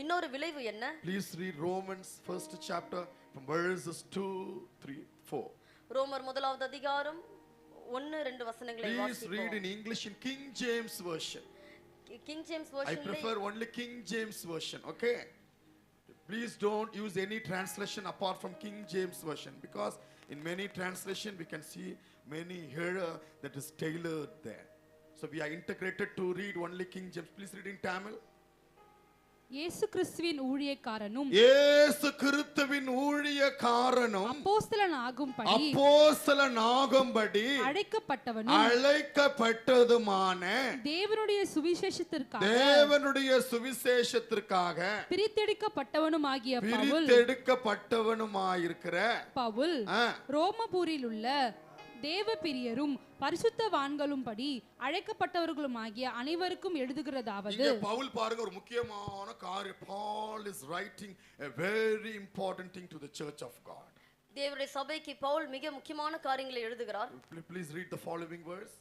இன்னொரு விளைவு என்ன? Please read Romans first chapter from verses 2, 3, 4. ரோமர் முதலாவது அதிகாரம் 1-2 வசனங்களை Please வாசிப்போம். read in English in King James version. King James I வெர்ஷனிலே prefer only King James version, okay? Please don't use any translation apart from King James version, because in many translation we can see many error that is tailored there. So we are integrated to read only King James. Please read in Tamil. இயேசு கிறிஸ்துவின் ஊழியக்காரனும் இயேசு கிறிஸ்துவின் ஊழியக்காரனும் அப்போஸ்தலனாகும்படி அப்போஸ்தலனாகும்படி அழைக்கப்பட்டவனும் அழைக்கப்பட்டதுமான தேவனுடைய சுவிசேஷத்திற்காக பிரித்தெடுக்கப்பட்டவனும் ஆகிய பிரித்தெடுக்கப்பட்டவனுமாயிருக்கிற பவுல் ரோமபூரில் உள்ள தேவ பிரியரும் பரிசுத்தவான்களும் படி அழைக்கப்பட்டவர்களும் ஆகிய அனைவருக்கும் எழுதுகிறதாவது. இங்க பவுல் பாருங்க ஒரு முக்கியமான காரியம். Paul is writing a very important thing to the church of God. தேவனுடைய சபைக்கு பவுல் மிக முக்கியமான காரியங்களை எழுதுகிறார். Please read the following verse.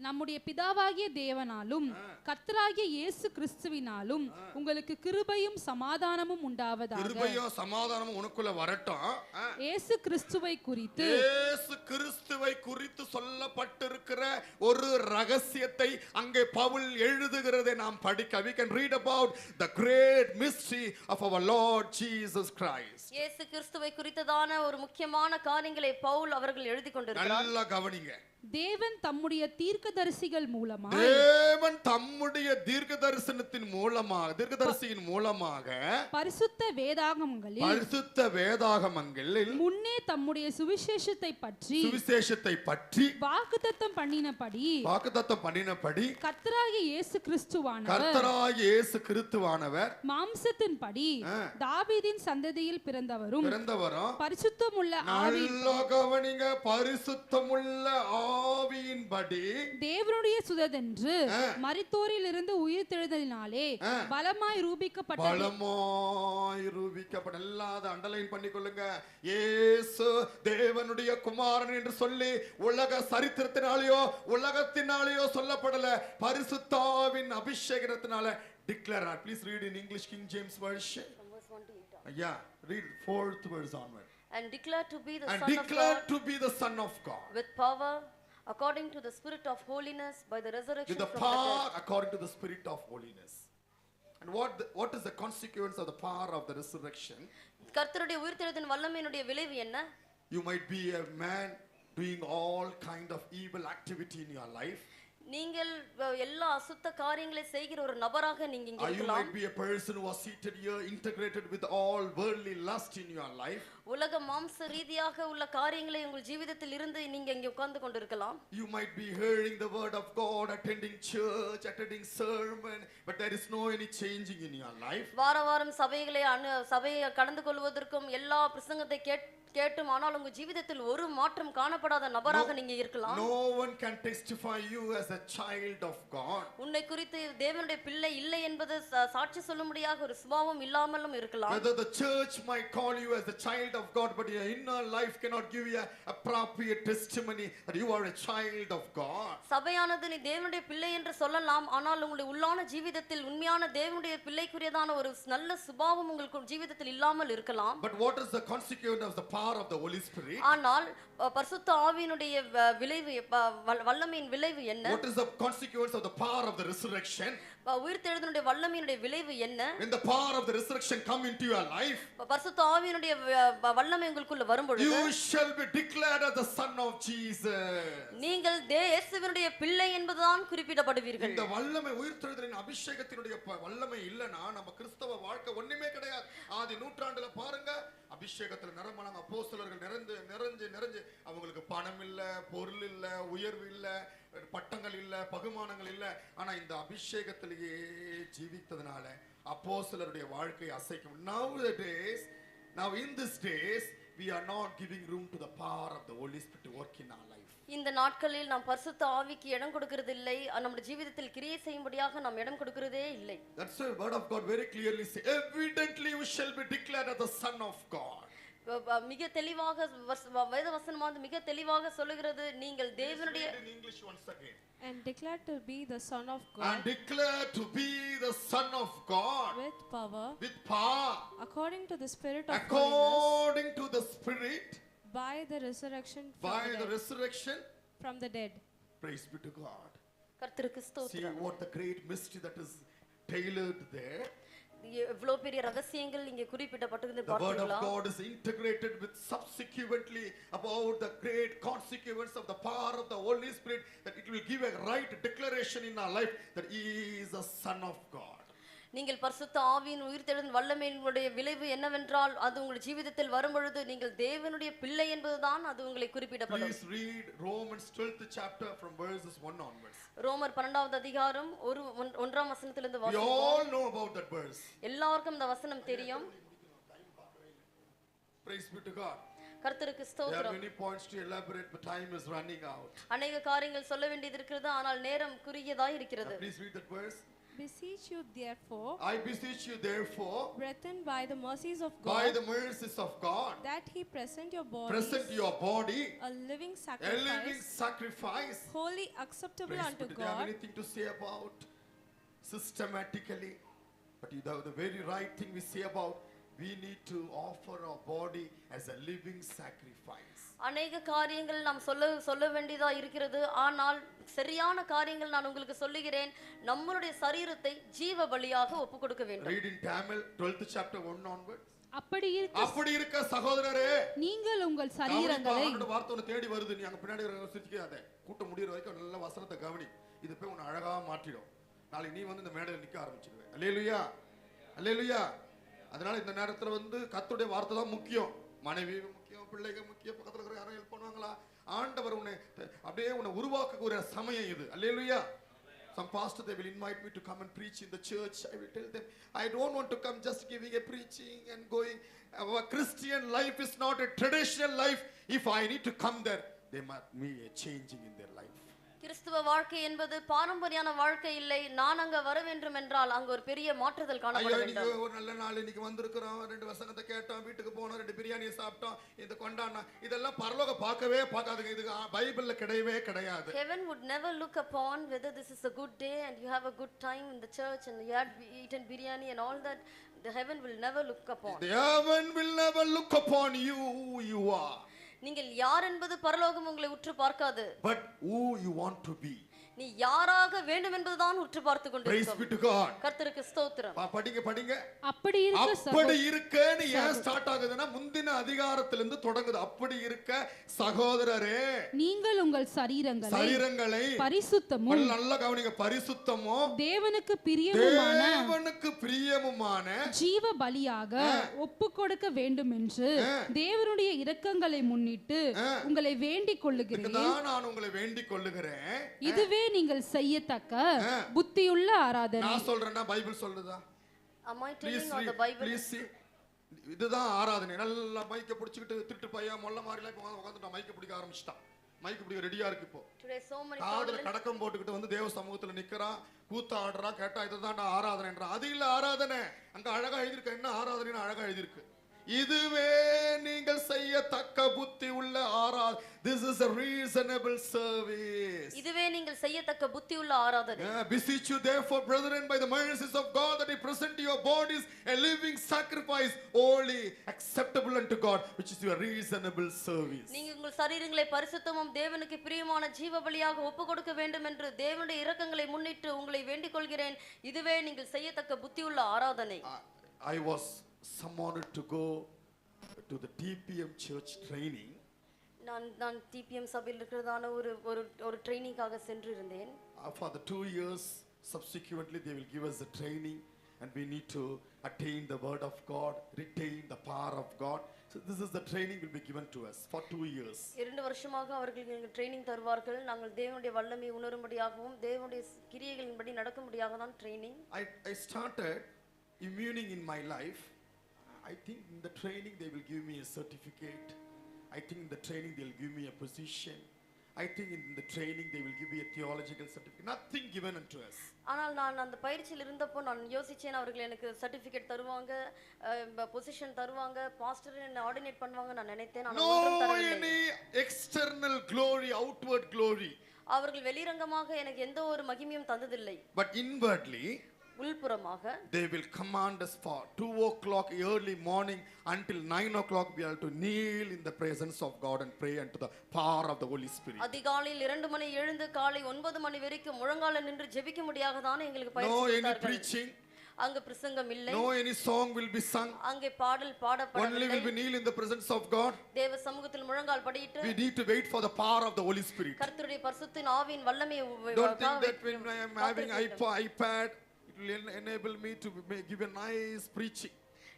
நம்முடைய பிதாவாகிய தேவனாலும் கர்த்தராகிய இயேசு கிறிஸ்துவினாலும் உங்களுக்கு கிருபையும் சமாதானமும் உண்டாவதாக. கிருபையும் சமாதானமும் உனக்குள்ள வரட்டும். இயேசு கிறிஸ்துவை குறித்து சொல்லப்பட்டிருக்கிற ஒரு ரகசியத்தை அங்கே பவுல் எழுதுகிறதை நாம் படிக்க. We can read about the great mystery of our Lord Jesus Christ. இயேசு கிறிஸ்துவை குறித்ததான ஒரு முக்கியமான காரியங்களை பவுல் அவர்கள் எழுதி கொண்டிருக்கிறார். நல்லா கவனிங்க. தேவன் தம்முடைய தீர்க்கதரிசிகள் மூலமாக தீர்க்கதரிசனத்தின் மூலமாக பரிசுத்த வேதாகமங்களில் முன்னே தம்முடைய சுவிசேஷத்தை பற்றி வாக்குத்தத்தம் பண்ணினபடி கர்த்தராகிய இயேசு கிறிஸ்துவானவர் மாம்சத்தின்படி தாவீதின் சந்ததியில் பிறந்தவரும் பரிசுத்தமுள்ள ஆவியின்படி தேவனுடைய சுததென்று மரித்தோரில் இருந்து உயிர்த்தெழுதலினாலே பலமாய் ரூபிக்கப்பட்ட எல்லாத அண்டர்லைன் பண்ணிக்கொள்ளுங்க. இயேசு தேவனுடைய குமாரன் என்று சொல்லி உலக சரித்திரத்தினாலேயோ உலகத்தினாலேயோ சொல்லப்படல, பரிசுத்தாவின் அபிஷேகத்தினால declare. Please read in English King James version. Yeah, read 4th verse onward. And declare to be the Son of God with power according to the Spirit of holiness by the resurrection from the dead. According to the Spirit of holiness. And what is the consequence of the power of the resurrection? கர்த்தருடைய உயிர்த்தெழுதலின் வல்லமையினுடைய விளைவு என்ன? You might be a man doing all kind of evil activity in your life. நீங்கள் எல்லா அசுத்த காரியங்களை செய்கிற ஒரு நபராக நீங்க இங்க இருக்கலாம். You might be a person who was seated here integrated with all worldly lust in your life. உலக மாம்ச ரீதியாக உள்ள காரியங்களை உங்கள் ஜீவிதத்தில் இருந்து நீங்க இங்க உட்கார்ந்து கொண்டிருக்கலாம். You might be hearing the word of God, attending church, attending sermon, but there is no any changing in your life. வாரம் சபையை கடந்து கொள்வதற்கும் எல்லா பிரசங்கத்தை கேட்டும் ஆனால் உங்க ஜீவிதத்தில் ஒரு மாற்றம் காணப்படாத நபராக நீங்க இருக்கலாம். No one can testify you as a child of God. உன்னை குறித்து தேவனுடைய பிள்ளை இல்லை என்பது சாட்சி சொல்லும்படியாக ஒரு சுபாவம் இல்லாமலும் இருக்கலாம். Whether the church might call you as a child of God, but your inner life cannot give you an appropriate testimony that you are a child of God. சபையானது நீ தேவனுடைய பிள்ளை என்று சொல்லலாம், ஆனால் உங்களுடைய உள்ளான ஜீவிதத்தில் உண்மையான தேவனுடைய பிள்ளைக்குரியதான ஒரு நல்ல சுபாவம் உங்களுக்கு ஜீவிதத்தில் இல்லாமல் இருக்கலாம். But what is the consequence of the power of the Holy Spirit? ஆனால் பரிசுத்த ஆவியினுடைய விளைவு வல்லமையின் விளைவு என்ன? What what is the consequence of the power of the resurrection? உயிர்த்தெழுதலுடைய வல்லமையினுடைய விளைவு என்ன? When the power of the resurrection come into your life, பரிசுத்த ஆவியினுடைய வல்லமை உங்களுக்குள்ள வரும்பொழுது you shall be declared as the son of Jesus. நீங்கள் இயேசுவினுடைய பிள்ளை என்பதுதான் குறிப்பிடப்படுவீர்கள். இந்த வல்லமை உயிர்த்தெழுதலின் அபிஷேகத்தினுடைய வல்லமை இல்லனா நம்ம கிறிஸ்தவ வாழ்க்கை ஒண்ணுமே கிடையாது. ஆதி நூற்றாண்டுல பாருங்க, அபிஷேகத்துல நிரம்பினாங்க அப்போஸ்தலர்கள், நிறைஞ்சு அவங்களுக்கு பணம் இல்ல, பொருள் இல்ல, உயர்வு இல்ல, பட்டங்கள் இல்ல, பகுமானங்கள் இல்ல. ஆனா இந்த அபிஷேகத்திலேயே ஜீவித்ததனால அப்போஸ்தலருடைய வாழ்க்கை அசைக்கும். Now in these days we are not giving room to the power of the Holy Spirit to work in our life. இந்த நாட்களில் நாம் பரிசுத்த ஆவிக்கு இடம் கொடுக்கிறது இல்லை. நம்முடைய ஜீவிதத்தில் கிரியை செய்யும்படியாக நாம் இடம் கொடுக்கிறதே இல்லை. That's why word of God very clearly say, evidently you shall be declared as the son of God. மிக தெளிவாக வேத வசனம் மிக தெளிவாக சொல்லுகிறது, நீங்கள் தேவனுடைய in English once again. And declare to be the son of God. And declare to be the son of God. With power. With power. According to the spirit of according to the spirit. By the resurrection by the resurrection from the dead. Praise be to God. கர்த்தருக்கு ஸ்தோத்திரம். See what the great mystery that is tailored there. எவ்வளவு பெரிய ரகசியங்கள் இங்கே குறிப்பிடப்பட்டிருக்கிறது The word of பார்த்தீங்களா? God is integrated with subsequently about the great consequence of the power of the Holy Spirit, that it will give a right declaration in our life that he is the son of God. நீங்கள் பரிசுத்த ஆவியின் உயிர்த்தெழுதலின் வல்லமையினுடைய விளைவு என்னவென்றால் அது உங்கள் ஜீவிதத்தில் வரும்பொழுது நீங்கள் தேவனுடைய பிள்ளை என்பதுதான் அது உங்களை குறிப்பிடப்படும். Please read Romans 12th chapter from verses 1 onwards. ரோமர் 12வது அதிகாரம் 1ஆம் வசனத்திலிருந்து We வாசிப்போம். all know about that verse. எல்லாருக்கும் இந்த வசனம் தெரியும். Praise be to God. கர்த்தருக்கு There are ஸ்தோத்திரம். many points to elaborate, but time is running out. அநேக காரியங்கள் சொல்ல வேண்டியது இருக்கிறது, ஆனால் நேரம் குறுகியதாய் இருக்கிறது. Please read that verse. Beseech you therefore, I beseech you therefore, brethren, by the mercies of by God, the mercies of God, that he present your present bodies your body a living a living sacrifice, sacrifice. wholly acceptable Praise unto be to- Do you have God, anything to say about systematically? But the very right thing we say about, we need to offer our body as a living sacrifice. அநேக காரியங்கள் நாம் சொல்ல வேண்டியதா இருக்கிறது, ஆனால் சரியான காரியங்கள் நான் உங்களுக்கு சொல்லுகிறேன். நம்மளுடைய சரீரத்தை ஜீவ பலியாக ஒப்பு கொடுக்க வேண்டும். Read in Tamil 12th chapter 1 onwards. அப்படி இருக்க சகோதரரே, நீங்கள் உங்கள் சரீரங்களை வார்த்தை உன்னை தேடி வருது, நீ அங்க பின்னாடி சிரிக்காத, கூட்டம் முடியற வரைக்கும் நல்ல வசனத்தை கவனி. இது போய் உன்னை அழகா மாற்றிடும். நாளைக்கு நீ இந்த மேடையில் நிக்க ஆரம்பிச்சிடுவே. அல்லேலூயா, அல்லேலூயா. அதனால இந்த நேரத்துல கர்த்தருடைய வார்த்தை தான் முக்கியம். மனைவி முக்கியம், பிள்ளைகள் முக்கியம், பக்கத்துல இருக்கிற யாரும் ஹெல்ப் பண்ணுவாங்களா? ஆண்டவர் உன்னை அப்படியே உன்னை உருவாக்கக்கூடிய சமயம் இது. அல்லேலூயா. Some pastor, they will invite me to come and preach in the church. I will tell them, I don't want to come just giving a preaching and going. Our Christian life is not a traditional life. If I need to come there, there must be a changing in their life. கிறிஸ்துவ வாழ்க்கை என்பது பாரம்பரியான வாழ்க்கை இல்லை. நான் அங்க வர வேண்டும் என்றால் அங்க ஒரு பெரிய மாற்றுதல் காணப்பட வேண்டும். ஒரு நல்ல நாள் இன்னைக்கு வந்திருக்கிறோம், 2 வசனத்தை கேட்டோம், வீட்டுக்கு போனோம், 2 பிரியாணியை சாப்பிட்டோம், இந்த கொண்டாடினோம், இதெல்லாம் பரலோக பார்க்கவே பார்க்காதுங்க. இது பைபிள்ல கிடையவே கிடையாது. Heaven would never look upon whether this is a good day and you have a good time in the church and you had eaten biryani and all that. The heaven will never look upon. The heaven will never look upon you who you are. நீங்கள் யார் என்பது பரலோகம் உங்களை உற்று பார்க்காது. But who you want to be. நீ யாராக வேண்டும் என்பதுதான் உற்று பார்த்து கொண்டிருக்கும். Praise be to God. கர்த்தருக்கு ஸ்தோத்திரம். படிங்க. அப்படி இருக்கன்னு ஏன் ஸ்டார்ட் ஆகுதுன்னா முந்தின அதிகாரத்திலிருந்து தொடங்குது. அப்படி இருக்க சகோதரரே, நீங்கள் உங்கள் சரீரங்களை பரிசுத்தமும், நல்ல கவனிங்க, பரிசுத்தமும் தேவனுக்கு பிரியமுமான ஜீவ பலியாக ஒப்பு கொடுக்க வேண்டும் என்று தேவனுடைய இரக்கங்களை முன்னிட்டு உங்களை வேண்டிக் கொள்ளுகிறேன். நான் உங்களை வேண்டிக் கொள்ளுகிறேன். இதுவே நீங்கள் செய்யத்தக்க புத்தியுள்ள ஆராதனை. நான் சொல்றேன்னா பைபிள் சொல்லுதா? Am I telling or the Bible? Please see. இதுதான் ஆராதனை. நல்லா மைக்க பிடிச்சிட்டு திருட்டு பையா மொல்ல மாதிரிலாம் இப்போ உட்காந்துட்டான், மைக்க பிடிக்க ஆரம்பிச்சிட்டான். மைக்கு பிடிக்க ரெடியா இருக்கு. இப்போ காதுல கடக்கம் போட்டுக்கிட்டு தேவ சமூகத்துல நிக்கிறான், கூத்த ஆடுறான். கேட்டா இதுதான் ஆராதனைன்றான். அது இல்ல ஆராதனை. அங்க அழகா எழுதிருக்க. என்ன ஆராதனைன்னு அழகா எழுதிருக்கு. இதுவே நீங்கள் செய்யத்தக்க புத்தி உள்ள this is a reasonable service. இதுவே நீங்கள் செய்யத்தக்க புத்தியுள்ள ஆராதனை. Beseech you therefore, brethren, by the mercies of God, that you present your bodies a living sacrifice, holy, acceptable unto God, which is your reasonable service. நீங்கள் உங்கள் சரீரங்களை பரிசுத்தமும் தேவனுக்கு பிரியமான ஜீவ பலியாக ஒப்பு கொடுக்க வேண்டும் என்று தேவனுடைய இரக்கங்களை முன்னிட்டு உங்களை வேண்டிக் கொள்கிறேன். இதுவே நீங்கள் செய்யத்தக்க புத்தியுள்ள ஆராதனை. I was summoned to go to the TPM church training. நான் டிபிஎம் சபையில் இருக்கிறதான ஒரு ட்ரைனிங்காக சென்று இருந்தேன். For the 2 years subsequently they will give us a training, and we need to attain the word of God, retain the power of God. So this is the training will be given to us for 2 years. 2 வருஷமாக அவர்களுக்கு training தருவார்கள். நாங்கள் தேவனுடைய வல்லமையை உணரும்படியாகவும் தேவனுடைய கிரியைகளின்படி நடக்கும்படியாக தான் training. I started immuning in my life. I think in the training they will give me a certificate. I think in the training they will give me a position. I think in the training they will give me a theological certificate. Nothing given unto us. ஆனால் நான் அந்த பயிற்சியில் இருந்தப்போ நான் யோசிச்சேன், அவர்கள் எனக்கு certificate தருவாங்க, பொசிஷன் தருவாங்க, பாஸ்டர் என்ன ஆர்டினேட் பண்ணுவாங்க நான் நினைத்தேன். ஆனால் ஒன்றும் No தரவில்லை. any external glory, outward glory. அவர்கள் வெளிரங்கமாக எனக்கு எந்த ஒரு மகிமையும் தந்ததில்லை. But inwardly உள்புறமாக they will command us for 2 o'clock early morning until 9 o'clock we have to kneel in the presence of God and pray unto the power of the Holy Spirit. அதிகாலையில் 2 மணி எழுந்து காலை 9 மணி வரைக்கும் முழங்கால நின்று ஜெபிக்க முடியாத தான் எங்களுக்கு No பயிற்சி any கொடுத்தார்கள். preaching, அங்க பிரசங்கம் இல்லை. no any song will be sung. அங்கே பாடல் Only பாடப்படவில்லை. will be kneel in the presence of God. தேவ சமூகத்தில் முழங்கால் படியிட்டு We need to wait for the power of the Holy Spirit. கர்த்தருடைய பரிசுத்த ஆவியின் வல்லமையை Don't think that when I am having iPad it will enable me to give a nice preaching.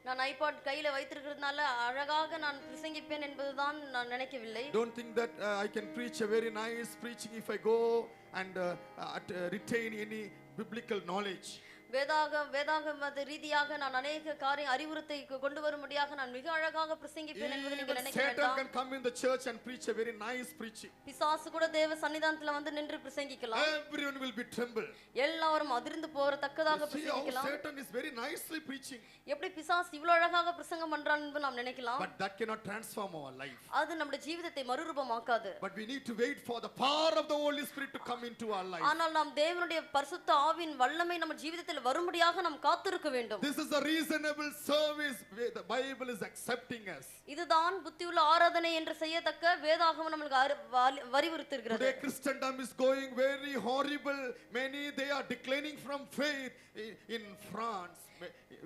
நான் iPod கையில வைத்திருக்கிறதுனால அழகாக நான் பிரசங்கிப்பேன் என்பதுதான் நான் நினைக்கவில்லை. Don't think that I can preach a very nice preaching if I go and retain any biblical knowledge. வேதாகம ரீதியாக நான் அநேக காரிய அறிவுறுத்தை கொண்டு வரும்படியாக நான் மிக அழகாக பிரசங்கிப்பேன் என்பதை நீங்கள் Even நினைக்க Satan வேண்டாம். can come in the church and preach a very nice preaching. பிசாசு கூட தேவ சன்னிதானத்துல வந்து நின்று பிரசங்கிக்கலாம். Everyone will be tremble. எல்லாரும் அதிர்ந்து போறதக்கதாக See how பிரசங்கிக்கலாம். Satan is very nicely preaching. எப்படி பிசாசு இவ்வளவு அழகாக பிரசங்கம் பண்றான் என்று நாம் நினைக்கலாம். But that cannot transform our life. அது நம்முடைய ஜீவிதத்தை மறுரூபமாக்காது. But we need to wait for the power of the Holy Spirit to come into our life. ஆனால் நாம் தேவனுடைய பரிசுத்த ஆவியின் வல்லமை நம்ம ஜீவிதத்தில் வரும்படியாக நாம் காத்திருக்க வேண்டும். This is a reasonable service where the Bible is accepting us. இதுதான் புத்தியுள்ள ஆராதனை என்று செய்யத்தக்க வேதாகமம் நமக்கு வலியுறுத்துகிறது. Today Christendom is going very horrible. Many they are declining from faith in France.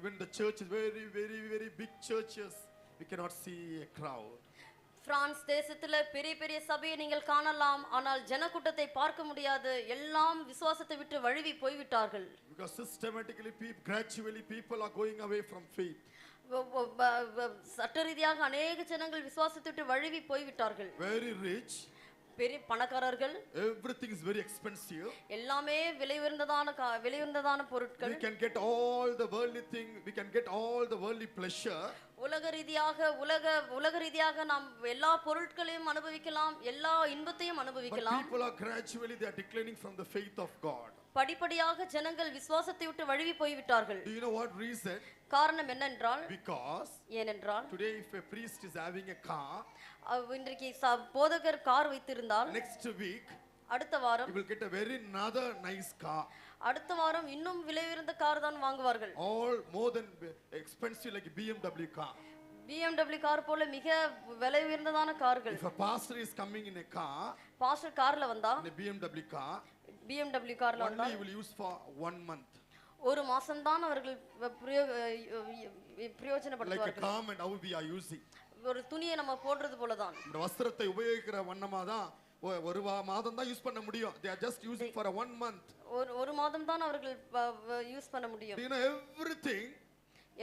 When the church is very very very big churches, we cannot see a crowd. France தேசத்துல பெரிய பெரிய சபையை நீங்கள் காணலாம், ஆனால் ஜனக்கூட்டத்தை பார்க்க முடியாது. எல்லாம் விசுவாசத்தை விட்டு வழுவி போய்விட்டார்கள். Because systematically gradually people are going away from faith. சட்ட ரீதியாக அநேக ஜனங்கள் விசுவாசத்தை விட்டு வழுவி போய்விட்டார்கள். Very rich, பெரிய பணக்காரர்கள், everything is very expensive. எல்லாமே விலை உயர்ந்ததான பொருட்கள். We can get all the worldly thing, we can get all the worldly pleasure. உலக ரீதியாக நாம் எல்லா பொருட்களையும் அனுபவிக்கலாம், எல்லா இன்பத்தையும் But அனுபவிக்கலாம். people are gradually they are declining from the faith of God. படிப்படியாக ஜனங்கள் விசுவாசத்தை விட்டு வழுவி போய்விட்டார்கள். Do you know what reason? காரணம் என்னென்றால், Because ஏனென்றால் today if a priest is having a car, இன்றைக்கு போதகர் கார் வைத்திருந்தால் next week அடுத்த வாரம் he will get a very another nice car. அடுத்த வாரம் இன்னும் விலை உயர்ந்த கார் தான் வாங்குவார்கள். All more than expensive like a BMW car. BMW car போல மிக விலை உயர்ந்ததான கார்கள். If a pastor is coming in a car, pastor கார்ல வந்தா, in a BMW car, BMW கார்ல வந்தா only he will use for 1 month. ஒரு மாசம் தான் அவர்கள் Like a பிரயோஜனப்படுத்துவார்கள். garment how we are using. ஒரு துணியை நம்ம போடுறது போல தான். இந்த வஸ்திரத்தை உபயோகிக்கிற வண்ணமா தான் ஒரு மாதம் தான் யூஸ் பண்ண முடியும். They are just using for a 1 month. ஒரு மாதம் தான் அவர்கள் யூஸ் பண்ண முடியும். You know everything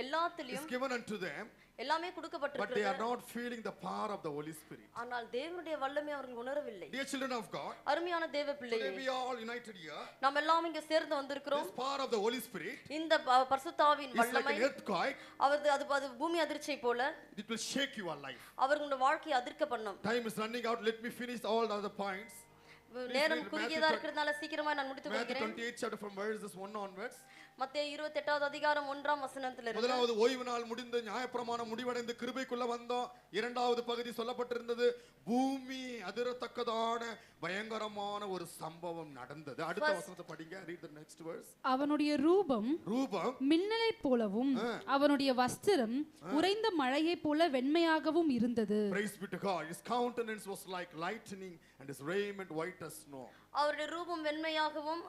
எல்லாத்திலும் is given unto them, எல்லாமே but they கொடுக்கப்பட்டிருக்கிறது. are not feeling the power of the Holy Spirit. ஆனால் தேவனுடைய வல்லமை அவர்கள் உணரவில்லை. Dear children of God, அருமையான தேவ பிள்ளையே, today we are all united here. நாம் எல்லாம் இங்கே சேர்ந்து வந்திருக்கிறோம். This power of the Holy Spirit இந்த பரிசுத்த ஆவியின் is like வல்லமை an earthquake. அது பூமி அதிர்ச்சியை போல It will shake your life. அவர்களுடைய வாழ்க்கையை அதிர்க்க பண்ணும். Time is running out. Let me finish all the other points. நேரம் குறுகியதா இருக்கிறதுனால சீக்கிரமா நான் முடித்துக் Matthew கொள்கிறேன். 28 chapter from verses 1 onwards. மத்தேயு 28வது அதிகாரம் 1ஆம் வசனத்திலிருந்து. முதலாவது ஓய்வு நாள் முடிந்து நியாயப்பிரமாணம் முடிவடைந்து கிருபைக்குள்ள வந்தோம். இரண்டாவது பகுதி சொல்லப்பட்டிருந்தது பூமி அதிரத்தக்கதான பயங்கரமான ஒரு சம்பவம் நடந்தது. அடுத்த வசனத்தை படிங்க. read the next verse. அவனுடைய ரூபம் மின்னலைப் போலவும் அவனுடைய வஸ்திரம் உறைந்த மழையைப் போல வெண்மையாகவும் இருந்தது. Praise be to God. His countenance was like lightning and his raiment white as snow. அவருடைய ரூபம் வெண்மையாகவும்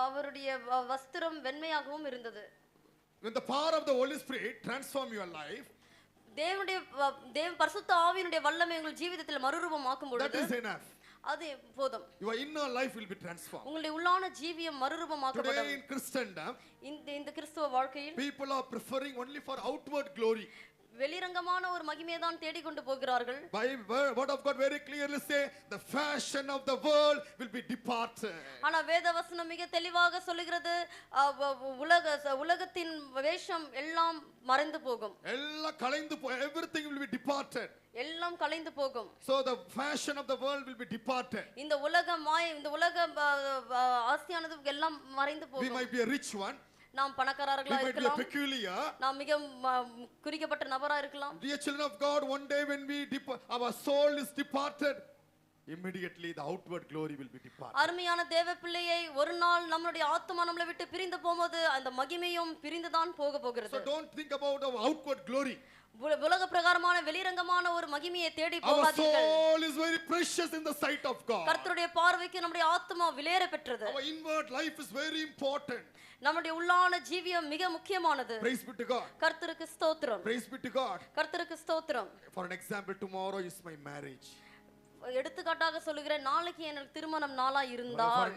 அவருடைய வஸ்திரம் வெண்மையாகவும் இருந்தது. When the power of the Holy Spirit transform your life, தேவ பரிசுத்த ஆவியினுடைய வல்லமை உங்கள் ஜீவிதத்தில் மறுரூபமாக்கும் பொழுது, that is enough. அது போதும். Your inner life will be transformed. உங்களுடைய உள்ளான ஜீவியம் மறுரூபமாக்கப்படும். Today in Christendom, இந்த கிறிஸ்தவ வாழ்க்கையில் people are preferring only for outward glory. வெளிரங்கமான ஒரு மகிமையை தான் தேடிக் கொண்டு போகிறார்கள். By word of God very clearly say the fashion of the world will be departed. ஆனா வேதவசனம் மிக தெளிவாக சொல்லுகிறது உலகத்தின் வேஷம் எல்லாம் மறைந்து போகும். எல்லாம் கலைந்து everything will be departed. எல்லாம் கலைந்து போகும். So the fashion of the world will be departed. இந்த உலக மாயை, இந்த உலக ஆசையானது எல்லாம் மறைந்து போகும். We might be a rich one. நாம் பணக்காரர்களா இருக்கலாம். Peculiar. நாம் மிக குறிக்கப்பட்ட நபரா இருக்கலாம். Dear children of God, one day when our soul is departed, immediately the outward glory will be departed. அருமையான தேவ பிள்ளையை, ஒரு நாள் நம்மளுடைய ஆத்துமா நம்மளை விட்டு பிரிந்து போகும்போது அந்த மகிமையும் பிரிந்து தான் போக போகிறது. So don't think about our outward glory. உலக பிரகாரமான வெளிரங்கமான ஒரு மகிமையை தேடி போகாதீர்கள். Our soul is very precious in the sight of God. கர்த்தருடைய பார்வைக்கு நம்முடைய ஆத்துமா விலையேற பெற்றது. Our inward life is very important. நம்முடைய உள்ளான ஜீவியம் மிக முக்கியமானது. Praise be to God. கர்த்தருக்கு ஸ்தோத்திரம். Praise be to God. கர்த்தருக்கு ஸ்தோத்திரம். For an example, tomorrow is my marriage. எடுத்துக்காட்டாக சொல்லுகிறேன், நாளைக்கு எனக்கு திருமணம் நாளா இருந்தால்.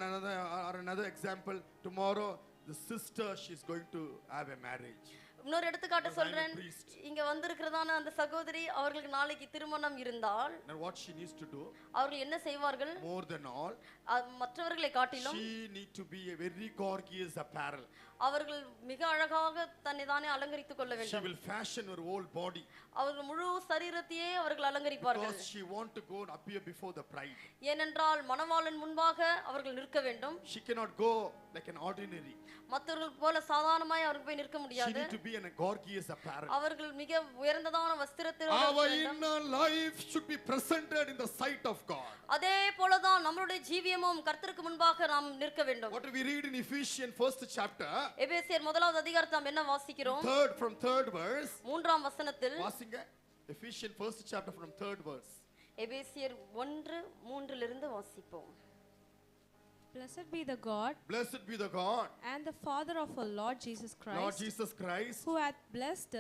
For another example, tomorrow the sister, she is going to have a marriage. இன்னொரு எடுத்துக்காட்டு சொல்றேன், இங்க வந்திருக்கிறதான அந்த சகோதரி, அவர்களுக்கு நாளைக்கு திருமணம் இருந்தால் and what she needs to do, அவர்கள் என்ன செய்வார்கள்? more than all, மற்றவர்களை காட்டிலும் she need to be a very gorgeous apparel. அவர்கள் மிக அழகாக தன்னை தானே அலங்கரித்துக் கொள்ள வேண்டும். She will fashion her whole body. அவர்கள் முழு சரீரத்தையே அவர்கள் அலங்கரிப்பார்கள். Because she want to go and appear before the bride. ஏனென்றால் மணவாளன் முன்பாக அவர்கள் நிற்க வேண்டும். She cannot go like an ordinary. மற்றவர்கள் போல சாதாரணமாய் அவர்கள் போய் நிற்க முடியாது. She need to be in a gorgeous apparel. அவர்கள் மிக உயர்ந்ததான வஸ்திரத்தில் our inner life should be presented in the sight of God. அதே போல தான் நம்மளுடைய ஜீவியமும் கர்த்தருக்கு முன்பாக நாம் நிற்க வேண்டும். What we read in Ephesians first chapter, எபேசியர் முதலாவது அதிகாரத்தில் நாம் என்ன வாசிக்கிறோம்? from third verse, மூன்றாம் வசனத்தில் வாசிங்க. Ephesians first chapter from third verse. எபேசியர் 1:3 வாசிப்போம். Blessed be the God, blessed be the God, and the Father of our Lord Jesus Christ, Lord Jesus Christ, who hath blessed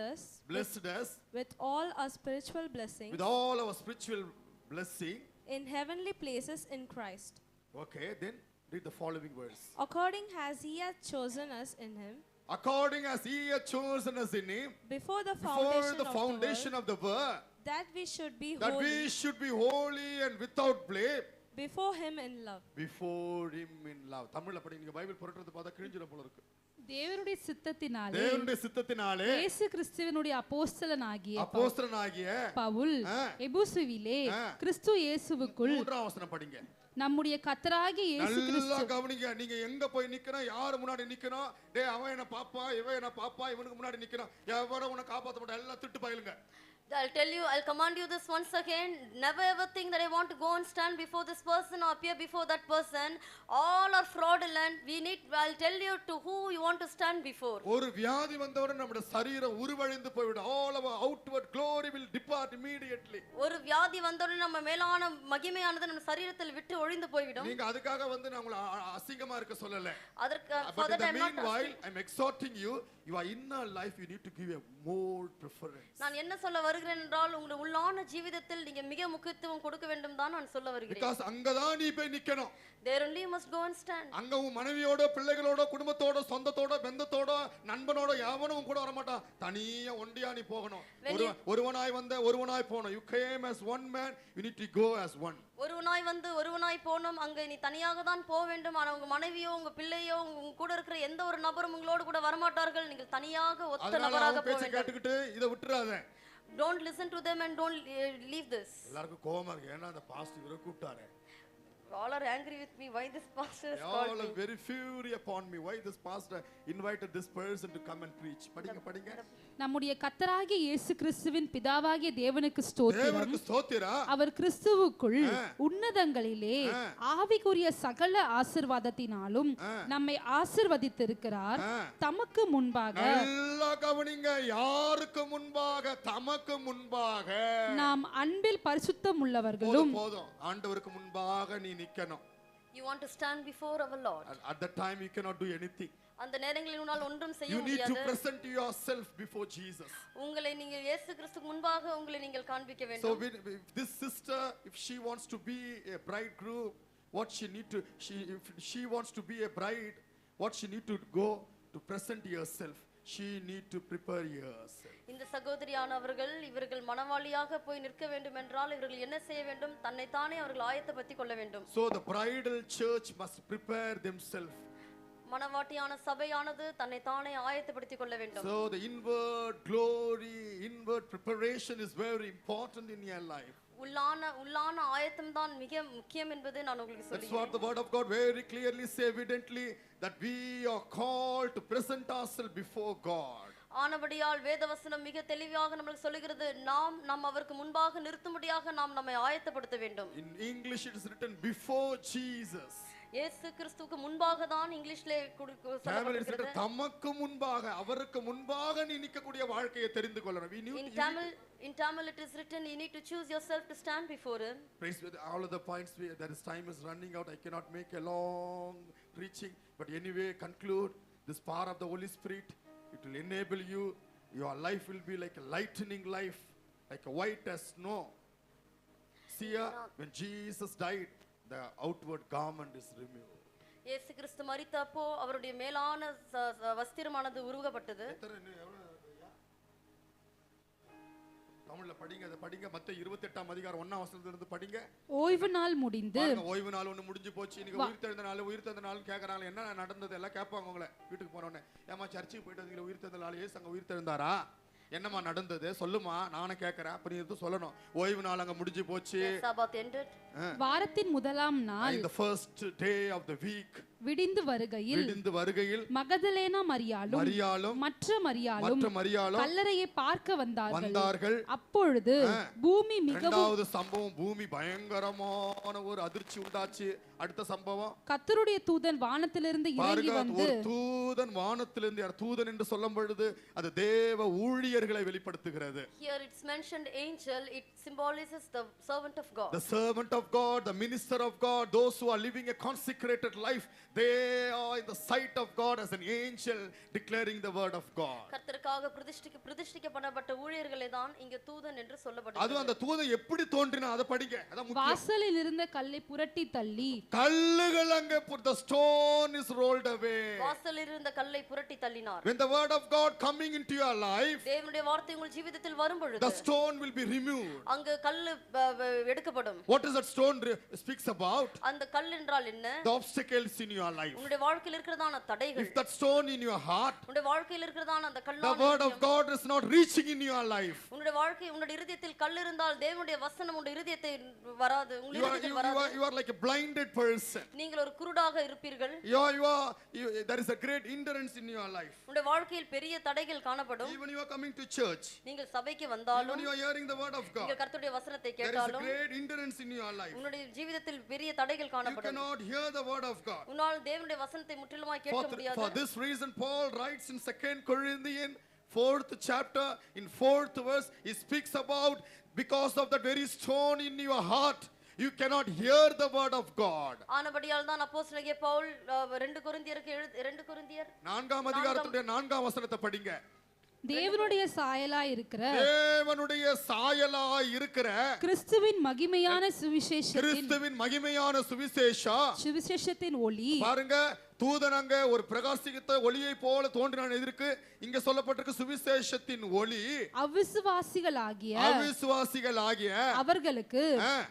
us with all our spiritual blessings, with all our spiritual blessing in heavenly places in Christ. Okay, then read the following verse. According as He hath chosen us in Him, according as He hath chosen us in Him, before the foundation of the world, that we should be holy and without blame before Him in love. Before Him in love. தமிழ்ல படிங்க. Bible புரட்டுறது பார்த்தா கிழிஞ்சிர போல இருக்கு. தேவனுடைய சித்தத்தினாலே இயேசு கிறிஸ்துவினுடைய அப்போஸ்தலனாகிய பவுல் எபேசுவிலே கிறிஸ்து இயேசுவுக்குள். மூன்றாம் வசனம் படிங்க. நம்முடைய கர்த்தராகிய இயேசு கிறிஸ்து. நல்லா கவனிங்க. நீங்க எங்க போய் நிக்கணும், யார் முன்னாடி நிக்கணும், டேய் அவன் என்ன பாப்பா, இவன் என்ன பாப்பா, இவனுக்கு முன்னாடி நிக்கணும், எவன உன்னை காப்பாத்த மாட்டா, எல்லாம் திட்டு பயிலுங்க. I'll command you this once again. Never ever think that I want to go and stand before this person or appear before that person. All are fraudulent. I'll tell you to who you want to stand before. ஒரு வியாதி வந்தவுடன் நம்முடைய சரீரம் உருவழிந்து போய்விடும். All our outward glory will depart immediately. ஒரு வியாதி வந்தவுடன் நம்ம மேலான மகிமையானது நம்ம சரீரத்தில் விட்டு ஒழிந்து போய்விடும். நீங்க அதுக்காக வந்து நான் உங்களை அசிங்கமா இருக்க சொல்லல. அதற்கு for that I'm not while I'm exhorting you, your inner life you need to give a more preference. நான் என்ன சொல்ல வருகிறேன் என்றால், உங்களுடைய உள்ளான ஜீவிதத்தில் நீங்க மிக முக்கியத்துவம் கொடுக்க வேண்டும் தான் நான் சொல்ல வருகிறேன். because அங்கதான் நீ போய் நிக்கணும். there only you must go and stand. அங்க உன் மனைவியோட, பிள்ளைகளோட, குடும்பத்தோட, சொந்தத்தோட, பந்தத்தோட, நண்பனோட யாவனும் கூட வர மாட்டான். தனியா ஒண்டியா நீ போகணும். ஒருவனாய் வந்த ஒருவனாய் போகணும். you came as one man, you need to go as one. ஒருவனாய் வந்து ஒருவனாய் போனோம். அங்க நீ தனியாக தான் போக வேண்டும். ஆனா உங்க மனைவியோ, உங்க பிள்ளையோ, உங்க கூட இருக்கிற எந்த ஒரு நபரும் உங்களோட கூட வர மாட்டார்கள். நீங்கள் தனியாக ஒத்த நபராக போக வேண்டும். கேட்டுக்கிட்டு இத விட்டுறாத. don't listen to them and don't leave this. எல்லாருக்கும் கோவமா இருக்கு. ஏன்னா அந்த பாஸ்டர் இவரை கூப்பிட்டாரே. all are angry with me. Why this pastor has All called are me? very fury upon me. Why this pastor invited this person to come and preach? படிங்க. நம்முடைய கர்த்தராகிய இயேசு கிறிஸ்துவின் பிதாவாகிய தேவனுக்கு ஸ்தோத்திரம். தேவனுக்கு ஸ்தோத்திரம். அவர் கிறிஸ்துவுக்குள் உன்னதங்களிலே ஆவிக்குரிய சகல ஆசீர்வாதத்தினாலும் நம்மை ஆசீர்வதித்திருக்கிறார். தமக்கு முன்பாக நல்லா கவனிங்க. யாருக்கு முன்பாக? தமக்கு முன்பாக. நாம் அன்பில் பரிசுத்தம் உள்ளவர்களும். போதும். ஆண்டவருக்கு முன்பாக நீ நிக்கணும். You want to stand before our Lord. At that time you cannot do anything. அந்த நேரங்களில் உன்னால் ஒன்றும் செய்ய You need to முடியாது. present yourself before Jesus. உங்களை நீங்கள் இயேசு கிறிஸ்துவுக்கு முன்பாக உங்களை நீங்கள் காண்பிக்க So வேண்டும். if this sister, if she wants to be a bridegroom, what she need to, if she wants to be a bride, what she need to go to present yourself. She need to prepare yourself. இந்த சகோதரியானவர்கள் இவர்கள் மணவாளியாக போய் நிற்க வேண்டும் என்றால் இவர்கள் என்ன செய்ய வேண்டும்? தன்னைத்தானே அவர்கள் ஆயத்தப்படுத்திக் கொள்ள வேண்டும். So the bridal church must prepare themselves. மணவாட்டியான சபையானது தன்னைத்தானே ஆயத்தப்படுத்திக் கொள்ள வேண்டும். So the inward glory, inward preparation is very important in your life. உள்ளான ஆயத்தம் தான் மிக முக்கியம் என்பது நான் உங்களுக்கு That's சொல்கிறேன். what the word of God very clearly say evidently, that we are called to present ourselves before God. ஆனபடியால் வேதவசனம் மிக தெளிவாக நமக்கு சொல்லுகிறது, நாம் அவருக்கு முன்பாக நிறுத்தும்படியாக நாம் நம்மை ஆயத்தப்படுத்த வேண்டும். In English it is written before Jesus. இயேசு கிறிஸ்துவுக்கு முன்பாக தான் இங்கிலீஷ்ல சொல்லப்பட்டிருக்கிறது. தமக்கு முன்பாக, அவருக்கு முன்பாக நீ நிற்கக்கூடிய வாழ்க்கையை தெரிந்து கொள்ளணும். In Tamil it is written, you need to choose yourself to stand before him. Praise with all of the points, there is time is running out. I cannot make a long preaching, but anyway conclude this power of the Holy Spirit. It will enable you. Your life will be like a lightning life, like a white as snow. See, when Jesus died, the outward garment is removed. இயேசு கிறிஸ்து மரித்தப்போ அவருடைய மேலான வஸ்திரமானது உருவப்பட்டது. தமிழ்ல படிங்க, அதை படிங்க. மத்தேயு 28ஆம் அதிகாரம் 1ஆம் வசனத்துல இருந்து படிங்க. ஓய்வு நாள் முடிந்து. ஓய்வு நாள் ஒண்ணு முடிஞ்சு போச்சு. இன்னைக்கு உயிர்த்தெழுந்த நாள் கேக்குறாங்க. என்ன நடந்தது எல்லாம் கேட்பாங்க உங்களை. வீட்டுக்கு போனோடனே, ஏமா சர்ச்சுக்கு போயிட்டு வந்தீங்களா? உயிர்த்தெழுந்த நாள் ஏசு அங்க உயிர்த்தெழுந்தாரா? என்னமா நடந்தது சொல்லுமா, நானே கேட்கிறேன் அப்படின்னு சொல்லணும். ஓய்வு நாள் அங்க முடிஞ்சு போச்சு. வாரத்தின் முதலாம் நாள், the first day of the week, விடிந்து வருகையில் மகதலேனா மரியாளும் மற்ற மரியாளும் கல்லறையை பார்க்க வந்தார்கள். அப்பொழுது பூமி மிகவும், இரண்டாவது சம்பவம், பூமி பயங்கரமான ஒரு அதிர்ச்சி உண்டாச்சு. அடுத்த சம்பவம், கர்த்தருடைய தூதன் வானத்திலிருந்து இறங்கி வந்து, ஒரு தூதன் வானத்திலிருந்து, தூதன் என்று சொல்லும் பொழுது அது தேவ ஊழியர்களை வெளிப்படுத்துகிறது. Here it's mentioned angel, it symbolizes the servant of God. The servant of God, the minister of God, those who are living a consecrated life, they are in the sight of God as an angel declaring the word of God. கர்த்தருக்காக பிரதிஷ்டிக்கப்பட்ட ஊழியர்களே தான் இங்க தூதன் என்று சொல்லப்படுகிறது. அது அந்த தூதன் எப்படி தோன்றினா அதை படிங்க. அத முக்கியம். வாசலில் இருந்த கல்லை புரட்டி தள்ளி, கல்லுகள் அங்கே the stone is rolled away. வாசலில் இருந்த கல்லை புரட்டி தள்ளினார். When the word of God coming into your life, தேவனுடைய வார்த்தை உங்கள் ஜீவிதத்தில் வரும் பொழுது, the stone will be removed. அங்க கல்லு எடுக்கப்படும். What is that stone speaks about? அந்த கல் என்றால் என்ன? The obstacles in your life. உங்களுடைய வாழ்க்கையில் இருக்கிறதான தடைகள். If that stone in your heart, உங்களுடைய வாழ்க்கையில் இருக்கிறதான அந்த கல்லான, the word of God is not reaching in your life, உங்களுடைய வாழ்க்கை, உங்களுடைய இதயத்தில் கல் இருந்தால் தேவனுடைய வசனம் உங்களுடைய இதயத்தை வராது. உங்களுடைய இதயத்தில் வராது. You are like a blinded person. நீங்கள் ஒரு குருடாக இருப்பீர்கள். There is a great hindrance in your life. உங்களுடைய வாழ்க்கையில் பெரிய தடைகள் காணப்படும். Even you are coming to church, நீங்கள் சபைக்கு வந்தாலும், even you are hearing the word of God, நீங்கள் கர்த்தருடைய வசனத்தை there is a கேட்டாலும், great hindrance in your life. உங்களுடைய ஜீவிதத்தில் பெரிய தடைகள் காணப்படும். You cannot hear the word of God. உன்னால் தேவனுடைய வசனத்தை முற்றிலுமாய் கேட்க முடியாது. For this reason Paul writes in 2 Corinthians 4th chapter in 4th verse, he speaks about, because of that very stone in your heart you cannot hear the word of God. ஆனபடியால் தான் அப்போஸ்தலனாகிய பவுல் 2 கொரிந்தியர் 4ஆம் அதிகாரத்துடைய 4ஆம் வசனத்தை படிங்க. தேவனுடைய சாயலாய் இருக்கிற கிறிஸ்துவின் மகிமையான சுவிசேஷத்தின் ஒளி, பாருங்க, தூதன் அங்க ஒரு பிரகாசித்த ஒளியை போல தோன்றினான். எதற்கு? இங்க சொல்லப்பட்டிருக்கு சுவிசேஷத்தின் ஒளி அவிசுவாசிகளாகிய அவர்களுக்கு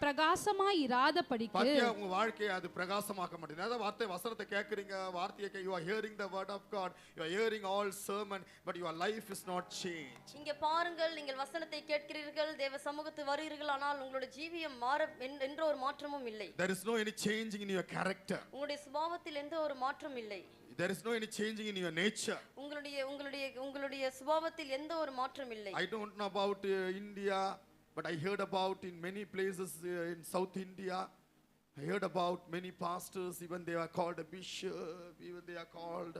பிரகாசமாய் இராதபடிக்கு. பாத்தியா, உங்க வாழ்க்கையை அது பிரகாசமாக்க மாட்டேங்குது. அதாவது வார்த்தை வசனத்தை கேட்கறீங்க, வார்த்தையை you are hearing the word of God, you are hearing all sermon, but your life is not changed. இங்க பாருங்கள், நீங்கள் வசனத்தை கேட்கிறீர்கள், தேவ சமூகத்துக்கு வருகிறீர்கள், ஆனால் உங்களுடைய ஜீவியம் மாற என்ற ஒரு மாற்றமும் இல்லை. There is no any changing in your character. உங்களுடைய சுபாவத்தில் எந்த ஒரு மாற்றம் இல்லை. There is no any changing in your nature. உங்களுடைய சுபாவத்தில் எந்த ஒரு மாற்றம் இல்லை. I don't know about India, but I heard about in many places in South India. I heard about many pastors, even they are called a bishop, even they are called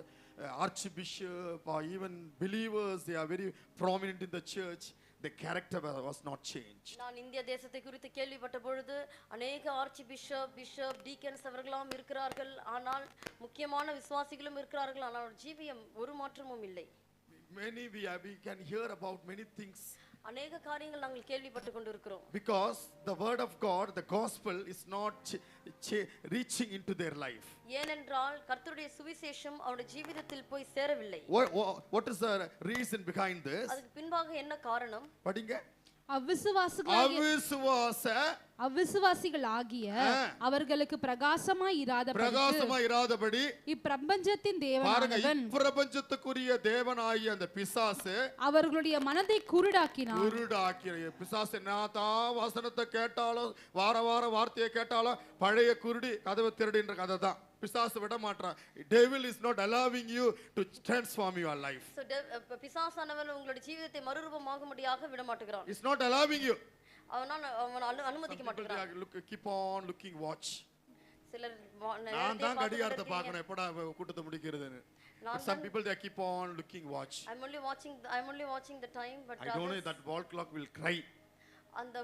archbishop, or even believers, they are very prominent in the church. The character was not changed. நான் இந்திய தேசத்தை குறித்து கேள்விப்பட்ட பொழுது அநேக arch bishop deacons அவர்களாம் இருக்கிறார்கள், ஆனால் முக்கியமான விசுவாசிகளும் இருக்கிறார்கள், ஆனால் ஜீவியம் ஒரு மாற்றமும் இல்லை. Many we can hear about many things. அநேக காரியங்கள் நாங்கள் கேள்விப்பட்டு கொண்டிருக்கிறோம். Because the word of God, the gospel is not reaching into their life. ஏனென்றால் கர்த்தருடைய சுவிசேஷம் அவருடைய ஜீவிதத்தில் போய் சேரவில்லை. What is the reason behind this? அதுக்கு பின்பாக என்ன காரணம்? படிங்க. அவிசுவாசிகளாகிய அவர்களுக்கு பிரகாசமாய் இராதபடி இப்பிரபஞ்சத்தின் தேவனானவன், பிரபஞ்சத்துக்குரிய தேவனாகிய அந்த பிசாசு அவர்களுடைய மனதை குருடாக்கினார். பிசாசு என்னதான் வசனத்தை கேட்டாலும் வார வார்த்தையை கேட்டாலும் பழைய குருடி கதவை திருடின்ற கதை தான். பிசாசு விட மாட்டான். devil is not allowing you to transform your life. So பிசாசானவன் உங்களுடைய ஜீவிதத்தை மறுரூபமாகும்படியாக விட மாட்டேங்கிறான். Is not allowing you. அவன் அனுமதிக்க மாட்டேங்கிறான். Keep on looking, watch. சிலர் நான் தான் கடிகாரத்தை பார்க்கணும் எப்படா கூட்டத்தை முடிக்கிறதுன்னு. But some people they keep on looking, watch. I'm only watching the time, but I don't know that wall clock will cry. அந்த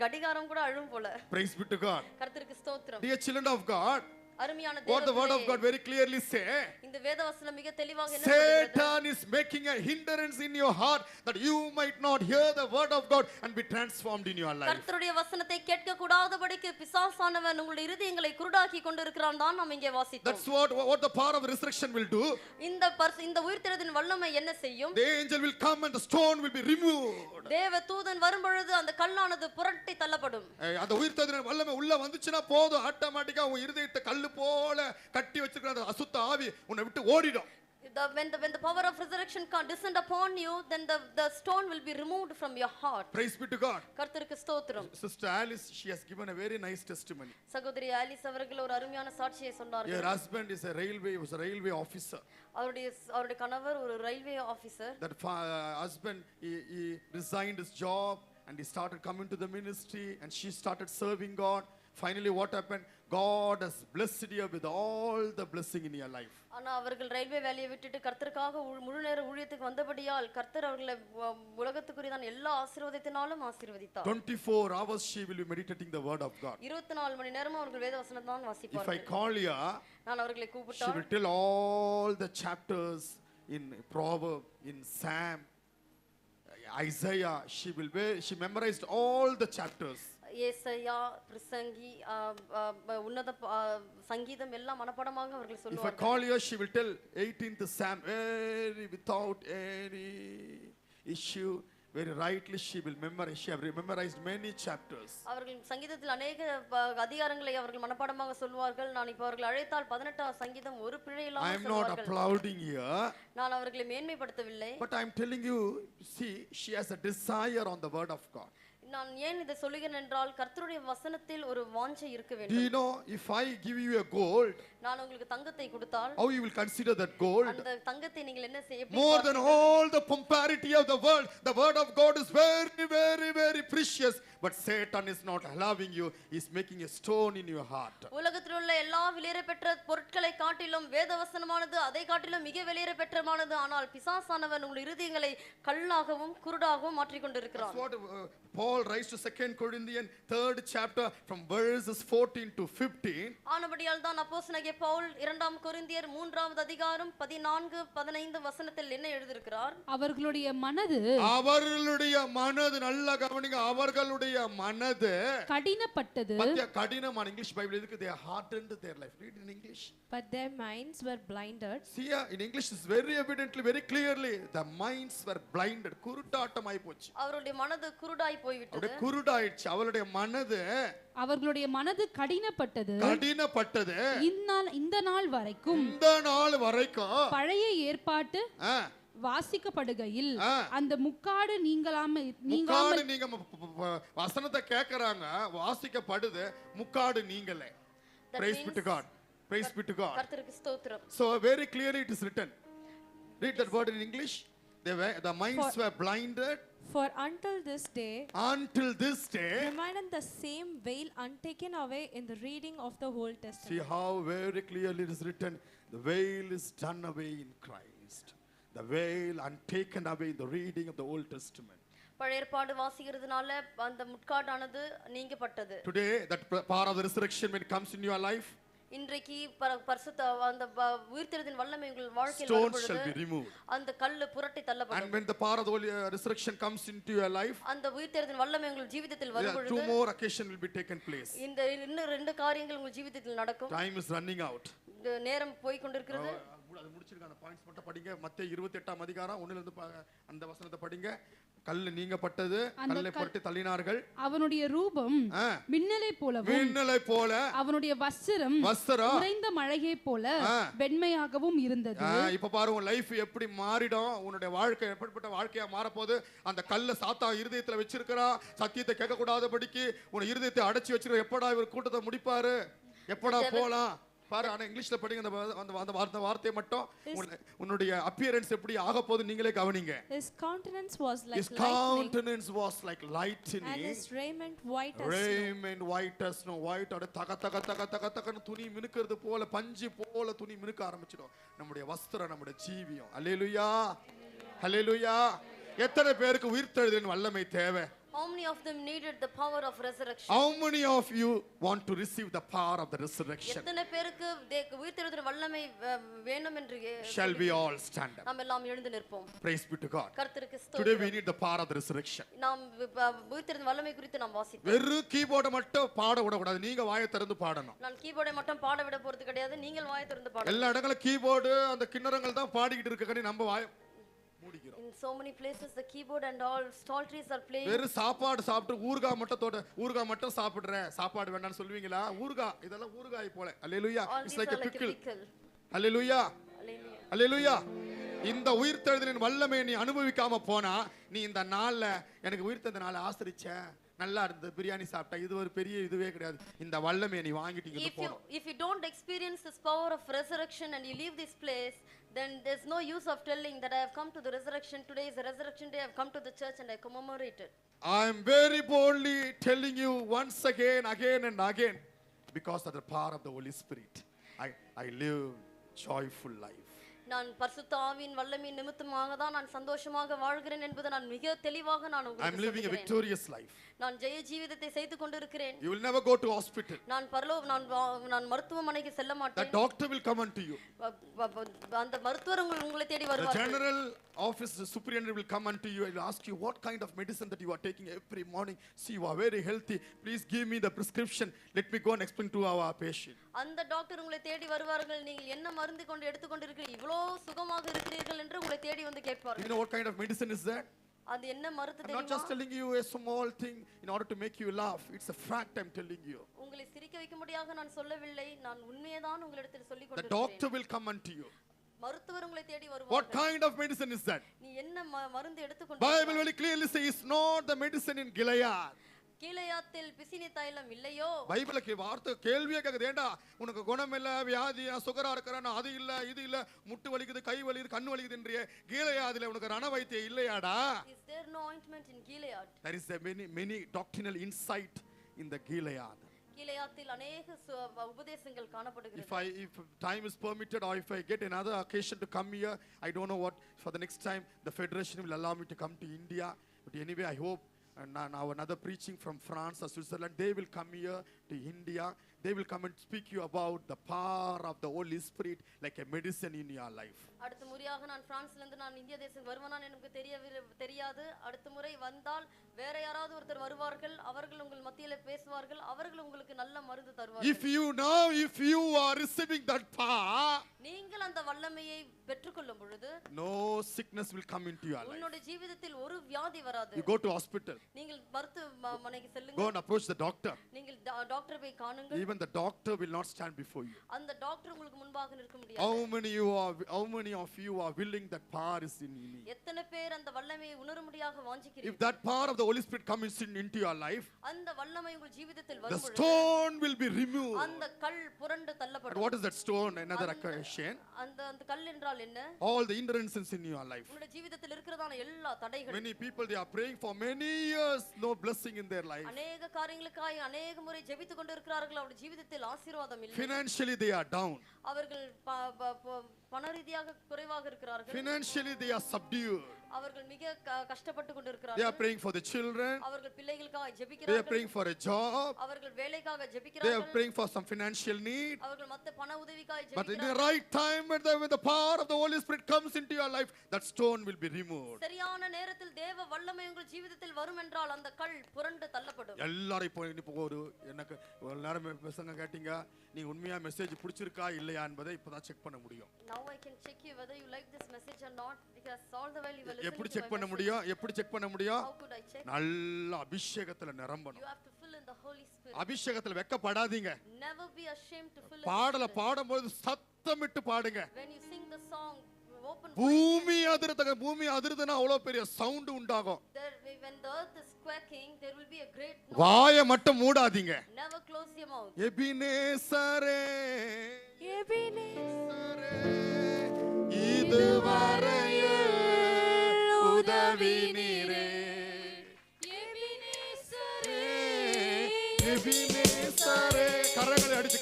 கடிகாரம் கூட அழும் போல. Praise be to God. கர்த்தருக்கு ஸ்தோத்திரம். Dear children of God, அருமையான what the word of God very clearly say, இந்த வேதவசனம் மிக தெளிவாக என்ன சொல்கிறது? Satan is making a hindrance in your heart that you might not hear the word of God and be transformed in your life. கர்த்தருடைய வசனத்தை கேட்க கூடாதபடிக்கு பிசாசானவன் உங்களுடைய இதயங்களை குருடாக்கி கொண்டிருக்கிறான் தான் நாம் இங்கே வாசித்தோம். That's what the power of resurrection will do. இந்த உயிர்த்தெழுதலின் வல்லமை என்ன செய்யும்? The angel will come and the stone will be removed. தேவ தூதன் வரும்பொழுது அந்த கல்லானது புரட்டி தள்ளப்படும். அந்த உயிர்த்தெழுதலின் வல்லமை உள்ள வந்துச்சுனா போதும், ஆட்டோமேட்டிக்கா உன் இதயத்தை கல்லு போல கட்டி வச்சிருக்கிற அந்த அசுத்த ஆவி உன்னை விட்டு ஓடிடும். When the power of resurrection descend upon you, then the stone will be removed from your heart. Praise be to God. கர்த்தருக்கு ஸ்தோத்திரம். Sister Alice, she has given a very nice testimony. சகோதரி ஆலிஸ் அவர்கள் ஒரு அருமையான சாட்சியை சொன்னார்கள். Her husband is a railway officer. அவருடைய கணவர் ஒரு railway officer. That husband he resigned his job and he started coming to the ministry and she started serving God. Finally what happened? God has blessed you with all the blessing in your life. ஆனா அவர்கள் railway வேலையை விட்டுட்டு கர்த்தருக்காக முழு நேர ஊழியத்துக்கு வந்தபடியால் கர்த்தர் அவர்களை உலகத்துக்குரியதான எல்லா ஆசீர்வாதத்தினாலும் ஆசீர்வதித்தார். 24 hours she will be meditating the word of God. 24 மணி நேரமும் அவர்கள் வேத வசனத்தை தான் வாசிப்பார்கள். If I call you, நான் அவர்களை கூப்பிட்டால் she will tell all the chapters in Proverbs, in Psalm, Isaiah. She memorized all the chapters. ஏசாயா, பிரசங்கி, உன்னத சங்கீதம் எல்லாம் மனப்பாடமாக அவர்கள் சொல்லுவார்கள். If I call you, she will tell 18th Psalm without any issue. Very rightly she will memorize. She have memorized many chapters. அவர்கள் சங்கீதத்தில் அநேக அதிகாரங்களை அவர்கள் மனப்பாடமாக சொல்வார்கள். நான் இப்ப அவர்கள் அழைத்தால் 18ஆம் சங்கீதம் ஒரு பிழை இல்லாமல் I am not applauding here. நான் அவர்களை மேன்மைப்படுத்தவில்லை. But I am telling you, see, she has a desire on the word of God. நான் ஏன் இதை சொல்லுகிறேன் என்றால் கர்த்தருடைய வசனத்தில் ஒரு வாஞ்சை இருக்க வேண்டும். Do you know, if I give you a gold, நான் உங்களுக்கு தங்கத்தை கொடுத்தால் how you will consider that gold? அந்த தங்கத்தை நீங்கள் என்ன செய்ய? More than all the pomparity of the word of God is very, very, very precious. But Satan is not allowing you. He is making a stone in your heart. உலகத்தில் உள்ள எல்லா விலையேற பெற்ற பொருட்களை காட்டிலும் வேதவசனமானது அதை காட்டிலும் மிக விலையேற பெற்றமானது. ஆனால் பிசாசானவன் உங்கள் இருதயங்களை கல்லாகவும் குருடாகவும் மாற்றிக் கொண்டிருக்கிறான். That's what Paul writes to 2 Corinthians 3rd chapter from verses 14 to 15. ஆனபடியால் தான் அப்போஸ்தலனாகிய பவுல் 2 கொரிந்தியர் 3வது அதிகாரம் 14 15 வசனத்தில் என்ன எழுதியிருக்கிறார்? அவர்களுடைய மனது நல்ல கவனிங்க, பாருங்க அவர்களுடைய மனது கடினப்பட்டது. பத்தியா கடினமான இங்கிலீஷ் பைபிள் இருக்கு they hardened their life. Read in English. But their minds were blinded. See in English is very evidently very clearly the minds were blinded. குருட்டாட்டமாய் போச்சு. அவருடைய மனது குருடாய் போய்விட்டது. அப்படியே குருடாயிடுச்சு. அவளுடைய மனது அவர்களுடைய மனது கடினப்பட்டது. இந்த நாள் வரைக்கும் பழைய ஏற்பாட்டு வாசிக்கப்படுகையில் அந்த முக்காடு நீங்க வசனத்தை கேக்குறாங்க, வாசிக்கப்படுது, முக்காடு நீங்களே. Praise be to God. Praise be to God. கர்த்தருக்கு ஸ்தோத்திரம். So very clearly it is written. Read that word in English. The minds were blinded. For until this day remained the same veil untaken away in the reading of the Old Testament. See how very clearly it is written. The veil is done away in Christ. The veil untaken away in the reading of the Old Testament. பழைய ஏற்பாடு வாசிக்கிறதுனால அந்த முட்காடானது நீங்கப்பட்டது. Today that power of the resurrection when it comes in your life, இன்றைக்கு பரிசுத்த அந்த உயிர்த்தெழுதலின் வல்லமை உங்கள் வாழ்க்கையில் stones shall be removed. அந்த கல்லு புரட்டி தள்ளப்படும். And when the power of the resurrection comes into your life, அந்த உயிர்த்தெழுதலின் வல்லமை உங்கள் ஜீவிதத்தில் வரும்பொழுது two more occasions will be taken place. இந்த இன்னும் ரெண்டு காரியங்கள் உங்கள் ஜீவிதத்தில் நடக்கும். Time is running out. நேரம் போய் கொண்டிருக்கிறது. அது முடிச்சிருக்கான பாயிண்ட்ஸ் மட்டும் படிங்க. மத்தேயு 28ஆம் அதிகாரம் 1ல இருந்து அந்த வசனத்தை படிங்க. கல்லு நீங்கப்பட்டது, கல்லை புரட்டி தள்ளினார்கள். அவனுடைய ரூபம் மின்னலை போல அவனுடைய வஸ்திரம் உறைந்த மழையை போல வெண்மையாகவும் இருந்தது. இப்ப பாரு உன் லைஃப் எப்படி மாறிடும், உன்னுடைய வாழ்க்கை எப்படிப்பட்ட வாழ்க்கையா மாறப்போகுது. அந்த கல்லை சாத்தா இருதயத்துல வச்சிருக்கிறா, சத்தியத்தை கேட்க கூடாதபடிக்கு உன் இருதயத்தை அடைச்சி வச்சிருக்க. எப்படா இவர் கூட்டத்தை முடிப்பாரு, எப்படா போலாம் பாரு. ஆனா இங்கிலீஷ்ல படிங்க அந்த வார்த்தையை மட்டும். உன்னுடைய அப்பியரன்ஸ் எப்படி ஆக போகுது நீங்களே கவனிங்க. His countenance was like lightning and his raiment white as snow. white அட தக துணி மினுக்கிறது போல, பஞ்சு போல துணி மினுக்க ஆரம்பிச்சிடும் நம்முடைய வஸ்திரம், நம்முடைய ஜீவியம். அல்லேலூயா, அல்லேலூயா. எத்தனை பேருக்கு உயிர்த்தெழுதலின் வல்லமை தேவை? How many of them needed the power of resurrection? How many of you want to receive the power of the resurrection? எத்தனை பேருக்கு உயிர்த்தெழுதலின் வல்லமை வேண்டும் என்று Shall we all stand up? நாம் எல்லாம் எழுந்து நிற்போம். Praise be to God. கர்த்தருக்கு ஸ்தோத்திரம். Today we need the power of the resurrection. நாம் உயிர்த்தெழுதலின் வல்லமை குறித்து நாம் வாசிப்போம். வெறும் கீபோர்டை மட்டும் பாட விட கூடாது, நீங்க வாயை திறந்து பாடணும். நான் கீபோர்டை மட்டும் பாட விட போறது கிடையாது, நீங்கள் வாயை திறந்து பாடணும். எல்லா இடங்களும் கீபோர்டு அந்த கிண்ணறங்கள் தான் பாடிக்கிட்டு இருக்க, நம்ம வாயை மூடிக்கிறோம். In so many places the keyboard and all psalteries are playing. வெறும் சாப்பாடு சாப்பிட்டு ஊர்காய் மட்டும் சாப்பிடுறேன், சாப்பாடு வேண்டாம்னு சொல்லுவீங்களா? ஊர்காய், இதெல்லாம் ஊர்காய் போல. அல்லேலூயா. It's like a pickle. அல்லேலூயா, அல்லேலூயா. இந்த உயிர்த்தெழுதலின் வல்லமையை நீ அனுபவிக்காம போனா, நீ இந்த நாள்ல எனக்கு உயிர்த்தெழுந்த நாளை ஆசரிச்சேன், நல்லா இருந்தது, பிரியாணி சாப்பிட்டா, இது ஒரு பெரிய இதுவே கிடையாது. இந்த வல்லமையை நீ வாங்கிட்டீங்க போறோம். If you don't experience this power of resurrection and you leave this place, then there's no use of telling that I have come to the resurrection. Today is the resurrection day. I have come to the church and I commemorate it. I am very boldly telling you once again and again, because of the power of the Holy Spirit, I live joyful life. நான் பரிசுத்த ஆவியின் வல்லமையின் நிமித்தமாக தான் நான் சந்தோஷமாக வாழ்கிறேன் என்பதை நான் மிக தெளிவாக நான் உங்களுக்கு I'm living a victorious life. நான் ஜெய ஜீவிதத்தை செய்து கொண்டிருக்கிறேன். You will never go to hospital. நான் மருத்துவமனைக்கு செல்ல மாட்டேன். The doctor will come unto you. அந்த மருத்துவர் உங்களை தேடி வருவார். The general office superintendent will come unto you and ask you what kind of medicine that you are taking every morning. See, you are very healthy. Please give me the prescription. Let me go and explain to our patient. அந்த doctor உங்களை தேடி வருவார்கள். நீங்கள் என்ன மருந்து கொண்டு எடுத்து கொண்டிருக்கிறீர்கள், இவ்வளோ சுகமாக இருக்கிறீர்கள் என்று உங்களை தேடி வந்து கேட்பார்கள். You know what kind of medicine is that? அது என்ன மருந்து தெரியுமா? I'm not just telling you a small thing in order to make you laugh. It's a fact I'm telling you. உங்களை சிரிக்க வைக்கும்படியாக நான் சொல்லவில்லை, நான் உண்மையை தான் உங்களிடத்தில் சொல்லிக் கொண்டிருக்கிறேன். The கொண்டிருக்கிறேன். doctor will come unto you. மருத்துவர் உங்களை தேடி வருவார். What kind of medicine is that? நீ என்ன மருந்து எடுத்து கொண்டிருக்கிறாய்? Bible very clearly says it's not the medicine in Gilead. கீலேயாத்தில் பிசினி தைலம் இல்லையோ? பைபிளுக்கு வார்த்தை கேள்வியே கேக்குது. ஏண்டா உனக்கு குணம் இல்ல, வியாதி, சுகரா இருக்கறனா, அது இல்ல, இது இல்ல, முட்டு வலிக்குது, கை வலிக்குது, கண்ணு வலிக்குதுன்றியே, கீலேயாதில உனக்கு ரண வைத்தியம் இல்லையாடா? Is there no ointment in Gilead? There is a many doctrinal insight in the Gilead. கீலேயாத்தில் अनेक உபதேசங்கள் காணப்படுகிறது. If time is permitted or if I get another occasion to come here, I don't know what, for the next time the federation will allow me to come to India, but anyway I hope and now another preaching from France or Switzerland, they will come here to India. They will come and speak you about the power of the Holy Spirit like a medicine in your life. அடுத்த முறையாக நான் பிரான்ஸ்ல இருந்து நான் இந்திய தேசம் வருவானான்னு எனக்கு தெரியாது. அடுத்த முறை வந்தால் வேற யாராவது ஒருத்தர் வருவார்கள், அவர்கள் உங்கள் மத்தியில பேசுவார்கள், அவர்கள் உங்களுக்கு நல்ல மருந்து தருவார்கள். If you are receiving that power, நீங்கள் அந்த வல்லமையை பெற்றுக்கொள்ளும் பொழுது no sickness will come into your life. உன்னுடைய ஜீவிதத்தில் ஒரு வியாதி வராது. You go to hospital, நீங்கள் மருத்துவமனைக்கு செல்லுங்க, go and approach the doctor. நீங்கள் டாக்டரை போய் காணுங்கள். Even the doctor will not stand before you. அந்த டாக்டர் உங்களுக்கு முன்பாக நிற்க முடியாது. How many of you are willing that power is in me? எத்தனை பேர் அந்த வல்லமையை உணரும்படியாக வாஞ்சிக்கிறீர்கள்? If that power of the Holy Spirit comes into your life, அந்த வல்லமை உங்கள் ஜீவிதத்தில் the வரும் பொழுது stone will be removed. அந்த கல் புரண்டு And தள்ளப்படும். what is that stone? Another question. அந்த கல் என்றால் என்ன? All the hindrances in your life. உங்களுடைய ஜீவிதத்தில் இருக்கிறதான எல்லா தடைகள். Many people, they are praying for many years, no blessing in their life. அநேக காரியங்களுக்காக அநேக முறை ஜெபித்துக் கொண்டு இருக்கிறார்கள், அவருடைய ஜீவிதத்தில் ஆசீர்வாதம் இல்லை. Financially they are down. அவர்கள் பண ரீதியாக குறைவாக இருக்கிறார்கள். Financially they are subdued. அவர்கள் மிக கஷ்டப்பட்டு கொண்டு They இருக்கிறார்கள். are praying for the children. அவர்கள் பிள்ளைகளுக்காக They are ஜெபிக்கிறார்கள். praying for a job. அவர்கள் வேலைக்காக They are ஜெபிக்கிறார்கள். praying for some financial need. அவர்கள் மத்த பண உதவிக்காக But in the ஜெபிக்கிறார்கள். right time, when the power of the Holy Spirit comes into your life, that stone will be removed. சரியான நேரத்தில் தேவ வல்லமை உங்கள் ஜீவிதத்தில் வரும் என்றால் அந்த கல் புரண்டு தள்ளப்படும். எல்லாரும் இப்போ எனக்கு ஒரு நேரம் பசங்க கேட்டீங்க, நீ உண்மையா மெசேஜ் பிடிச்சிருக்கா இல்லையா என்பதை இப்பதான் செக் பண்ண முடியும். Now I can check you whether you like this message or not, because all the while you were listening எப்படி to செக் my பண்ண message. முடியும்? எப்படி செக் பண்ண முடியும்? How could I check? நல்ல அபிஷேகத்துல You நிரம்பணும். have to fill in the Holy Spirit. அபிஷேகத்துல வெக்கப்படாதீங்க. Never be ashamed to fill in the பாடல Spirit. பாடும்போது சத்தமிட்டு பாடுங்க. When you sing the song, open பூமி அதிருதுன்னா அவ்வளவு பெரிய சவுண்ட் உண்டாகும். there, when the earth is quaking, there will be a great noise. வாயை மட்டும் மூடாதீங்க. Never close your mouth. எபினேசரே இதுவரையில் உதவி நீரே. எபினேசரே கரங்களை அடிச்சு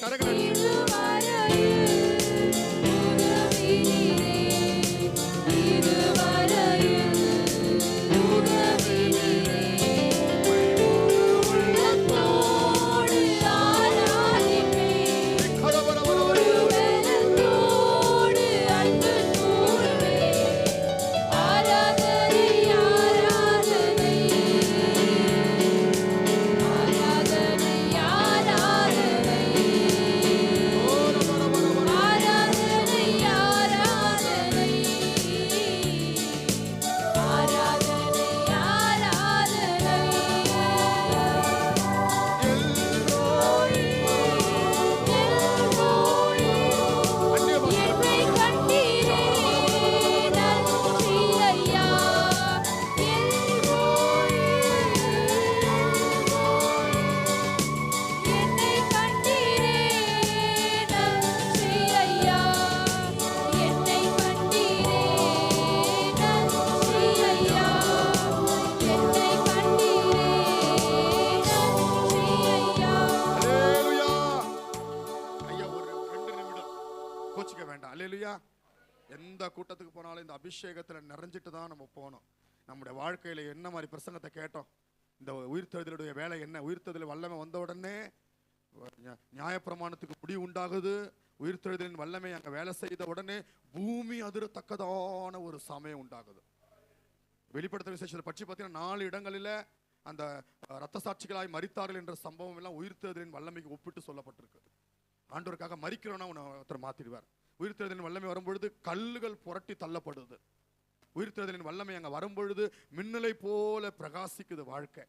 அல்லேலூயா. எந்த கூட்டத்துக்கு போனாலும் இந்த அபிஷேகத்துல நிறைஞ்சிட்டு தான் நம்ம போனோம். நம்முடைய வாழ்க்கையில என்ன மாதிரி பிரசங்கத்தை கேட்டோம்? இந்த உயிர்த்தெழுதலுடைய வேலை என்ன? உயிர்த்தெழுதல் வல்லமை வந்த உடனே நியாயப்பிரமாணத்துக்கு முடிவு உண்டாகுது. உயிர்த்தெழுதலின் வல்லமை அங்க வேலை செய்த உடனே பூமி அதிரத்தக்கதான ஒரு சமயம் உண்டாகுது. வெளிப்படுத்த விசேஷத்தை பற்றி பார்த்தீங்கன்னா 4 இடங்களில அந்த இரத்த சாட்சிகளாய் மரித்தார்கள் என்ற சம்பவம் எல்லாம் உயிர்த்தெழுதலின் வல்லமைக்கு ஒப்பிட்டு சொல்லப்பட்டிருக்கு. ஆண்டவருக்காக மரிக்கிறவனா ஒருத்தர் மாத்திடுவார். உயிர்த்தெழுதலின் வல்லமை வரும்பொழுது கல்லுகள் புரட்டி தள்ளப்படுது. உயிர்த்தெழுதலின் வல்லமை அங்க வரும்பொழுது மின்னலை போல பிரகாசிக்குது வாழ்க்கை.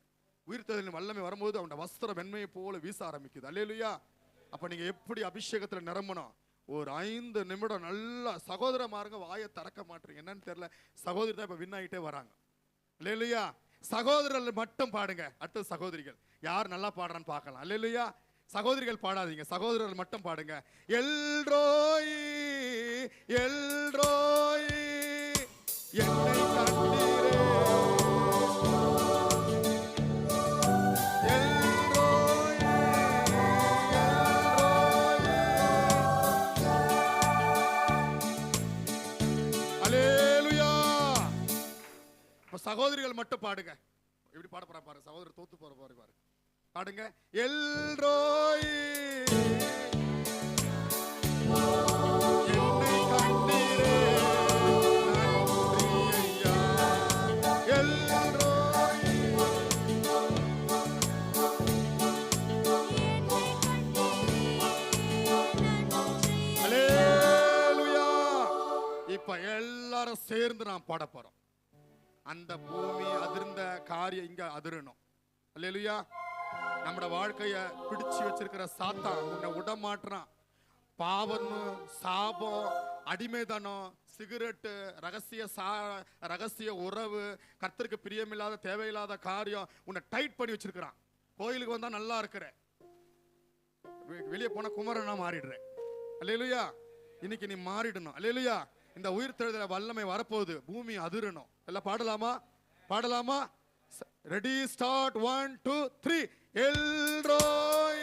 உயிர்த்தெழுதலின் வல்லமை வரும்போது அவனோட வஸ்திர வெண்மையை போல வீச ஆரம்பிக்குது. அல்லேலூயா. அப்ப நீங்க எப்படி அபிஷேகத்துல நிரம்பணும்? ஒரு 5 நிமிடம் நல்லா சகோதரமாருங்க வாயை திறக்க மாட்டீங்க. என்னன்னு தெரியல, சகோதரி தான் இப்ப வின் ஆகிட்டே வராங்க. அல்லேலூயா. சகோதரர்கள் மட்டும் பாடுங்க. அடுத்த சகோதரிகள் யார் நல்லா பாடுறான்னு பார்க்கலாம். அல்லேலூயா. சகோதரிகள் பாடாதீங்க, சகோதரர்கள் மட்டும் பாடுங்க. எல்ரோயி எல்ரோயி என்னை கண்டீரே. எல்ரோயி அல்லேலூயா. இப்ப சகோதரிகள் மட்டும் பாடுங்க. எப்படி பாட போறா பாரு, சகோதரர் தோத்து போற பாரு பாரு. பாடுங்க. எல்ரோய் என்னை கண்டீரே நன்றி ஐயா. எல்ரோய் ஹல்லேலூயா. இப்ப எல்லாரும் சேர்ந்து நாம் பாட போறோம். அந்த பூமி அதிர்ந்த காரியம் இங்க அதிரணும். அல்லேலூயா. நம்மட வாழ்க்கைய பிடிச்சு வச்சிருக்கிற சாத்தான் உன்னை விடமாட்டான். பாவம், சாபம், அடிமைதனம், சிகரெட்டு, ரகசிய உறவு, கர்த்தருக்கு பிரியமில்லாத தேவையில்லாத காரியம் உன்னை டைட் பண்ணி வச்சிருக்கிறான். கோயிலுக்கு வந்தா நல்லா இருக்கிற, வெளியே போன குமரனா மாறிடுற. அல்லேலூயா. இன்னைக்கு நீ மாறிடணும். அல்லேலூயா. இந்த உயிர் தெழுதல வல்லமை வரப்போகுது. பூமி அதிரணும். எல்லாம் பாடலாமா? பாடலாமா? Ready, start. 1 2 3. El Roi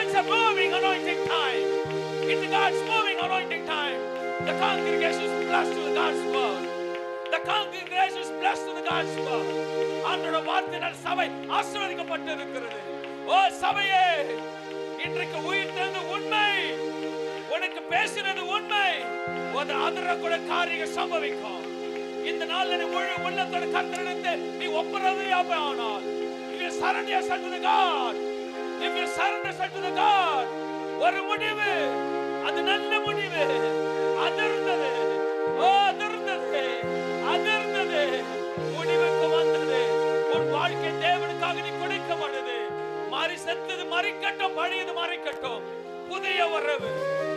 It's a moving anointing time. It's God's moving anointing time. The congregation is blessed to the God's word. The congregation is blessed to the God's word. ஆண்டவருடைய வார்த்தையினால் சபை ஆசீர்வதிக்கப்பட்டிருக்கிறது. ஓ சபையே, இன்றைக்கு உயிர்த்தெழுந்த உண்மை, உனக்கு பேசினது உண்மை. ஒரு அதிரக்கூட காரியம் சம்பவிக்கும். இந்த நாள்ல நீ முழு உள்ளத்தோட கர்த்தரிடத்தை நீ ஒப்புரவையாக ஆனால், if you surrender yourself to the God, if you surrender yourself to the God, ஒரு முடிவு, அது நல்ல முடிவு. அதிர்ந்தது, ஓ அதிர்ந்தது, அதிர்ந்தது, முடிவுக்கு வந்தது. உன் வாழ்க்கை தேவனுக்காக நீ கொடுக்கப்பட்டது. மாறி செத்தது மறிக்கட்டும், பழையது மறிக்கட்டும். புதிய உறவு,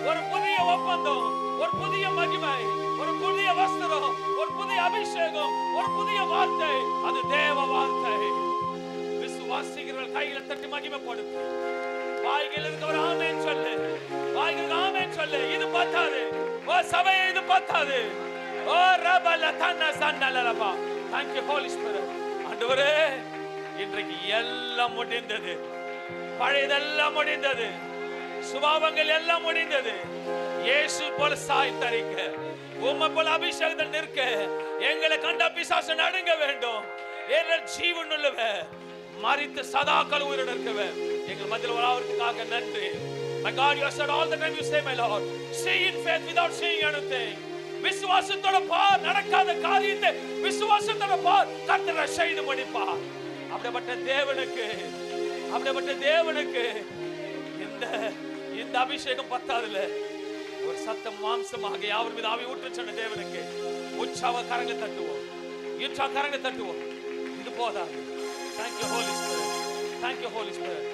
ஒரு புதிய ஒப்பந்தம், ஒரு புதிய மகிமை, ஒரு புதிய வஸ்திரம், ஒரு புதிய அபிஷேகம், ஒரு புதிய வார்த்தை. அது தேவ வார்த்தை. விசுவாசிக்கிறவர்கள் கையில தட்டி மகிமைப்படுத்து. வாய்கள் இருக்கவர் ஆமென் சொல்லு. வாய்கள் ஆமென் சொல்லு. இது பத்தாது. ஓ சபையே, இது பத்தாது. ஓ ரபல தன்ன சன்னலலபா. Thank you Holy Spirit. ஆண்டவரே, இன்றைக்கு எல்லாம் முடிந்தது. பழையதெல்லாம் முடிந்தது. சுபாவங்கள் எல்லாம் முடிந்தது. இயேசு போல சாய் தரிக்க, உம்மை போல அபிஷேகத்தில் நிற்க, எங்களை கண்ட பிசாசு நடுங்க வேண்டும். ஏனென்றால் ஜீவன் உள்ளவ, மரித்து சதா காலம் உயிரோடு இருக்கவ எங்கள் மத்தியில் வராதற்காக நன்றி. My God, you have said all the time, you say, my Lord, see in faith without seeing anything. விசுவாசத்தோட பார், நடக்காத காரியத்தை விசுவாசத்தோட பார், கர்த்தர் செய்து முடிப்பார். அப்படிப்பட்ட தேவனுக்கு இந்த அபிஷேகம் பத்தாதுல, ஒரு சத்தம் மாம்சமாக யாவர் மீது ஆவி ஊற்ற சொன்ன தேவனுக்கு உற்சாக கரங்களை தட்டுவோம், இது போதாது. Thank you Holy Spirit, thank you Holy Spirit,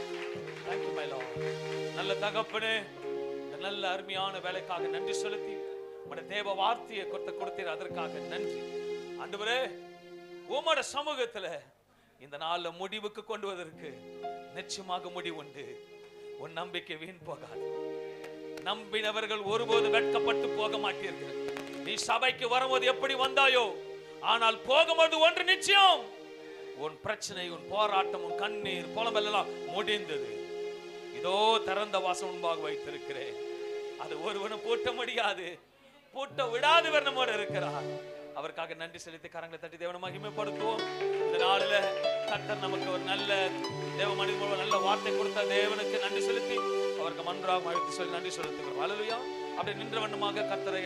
thank you my Lord. நல்ல தகப்பனே, நல்ல அருமையான வேலைக்காக நன்றி செலுத்தி உம்முடைய தேவ வார்த்தையை கொடுத்தீர், அதற்காக நன்றி. ஆண்டவரே, உம்முடைய சமூகத்துல இந்த நாள்ல முடிவுக்கு கொண்டு வருவதற்கு நிச்சயமாக முடிவுண்டு. உன் நம்பிக்கை வீண் போகாது. நம்பினவர்கள் ஒருபோது வெட்கப்பட்டு போக மாட்டீர்கள். நீ சபைக்கு வரும்போது எப்படி வந்தாயோ, ஆனால் போகும்போது ஒன்று நிச்சயம், உன் பிரச்சனை, உன் போராட்டம், உன் கண்ணீர் புலம்பெல்லாம் முடிந்தது. இதோ திறந்த வாசம் முன்பாக வைத்திருக்கிறேன். அது ஒருவனும் பூட்ட முடியாது, பூட்ட விடாதவர் நம்மோடு இருக்கிறார். அவருக்காக நன்றி செலுத்தி கரங்களை தட்டி தேவனை மகிமைப்படுத்துவோம். இந்த நாளில் கர்த்தர் நமக்கு ஒரு நல்ல தேவ மனித மூலம் நல்ல வார்த்தை கொடுத்த தேவனுக்கு நன்றி செலுத்தி அவருக்கு மன்றாக அழைத்து சொல்லி நன்றி செலுத்துகிறோம். அல்லேலூயா. அப்படி நின்ற வண்ணமாக கர்த்தரை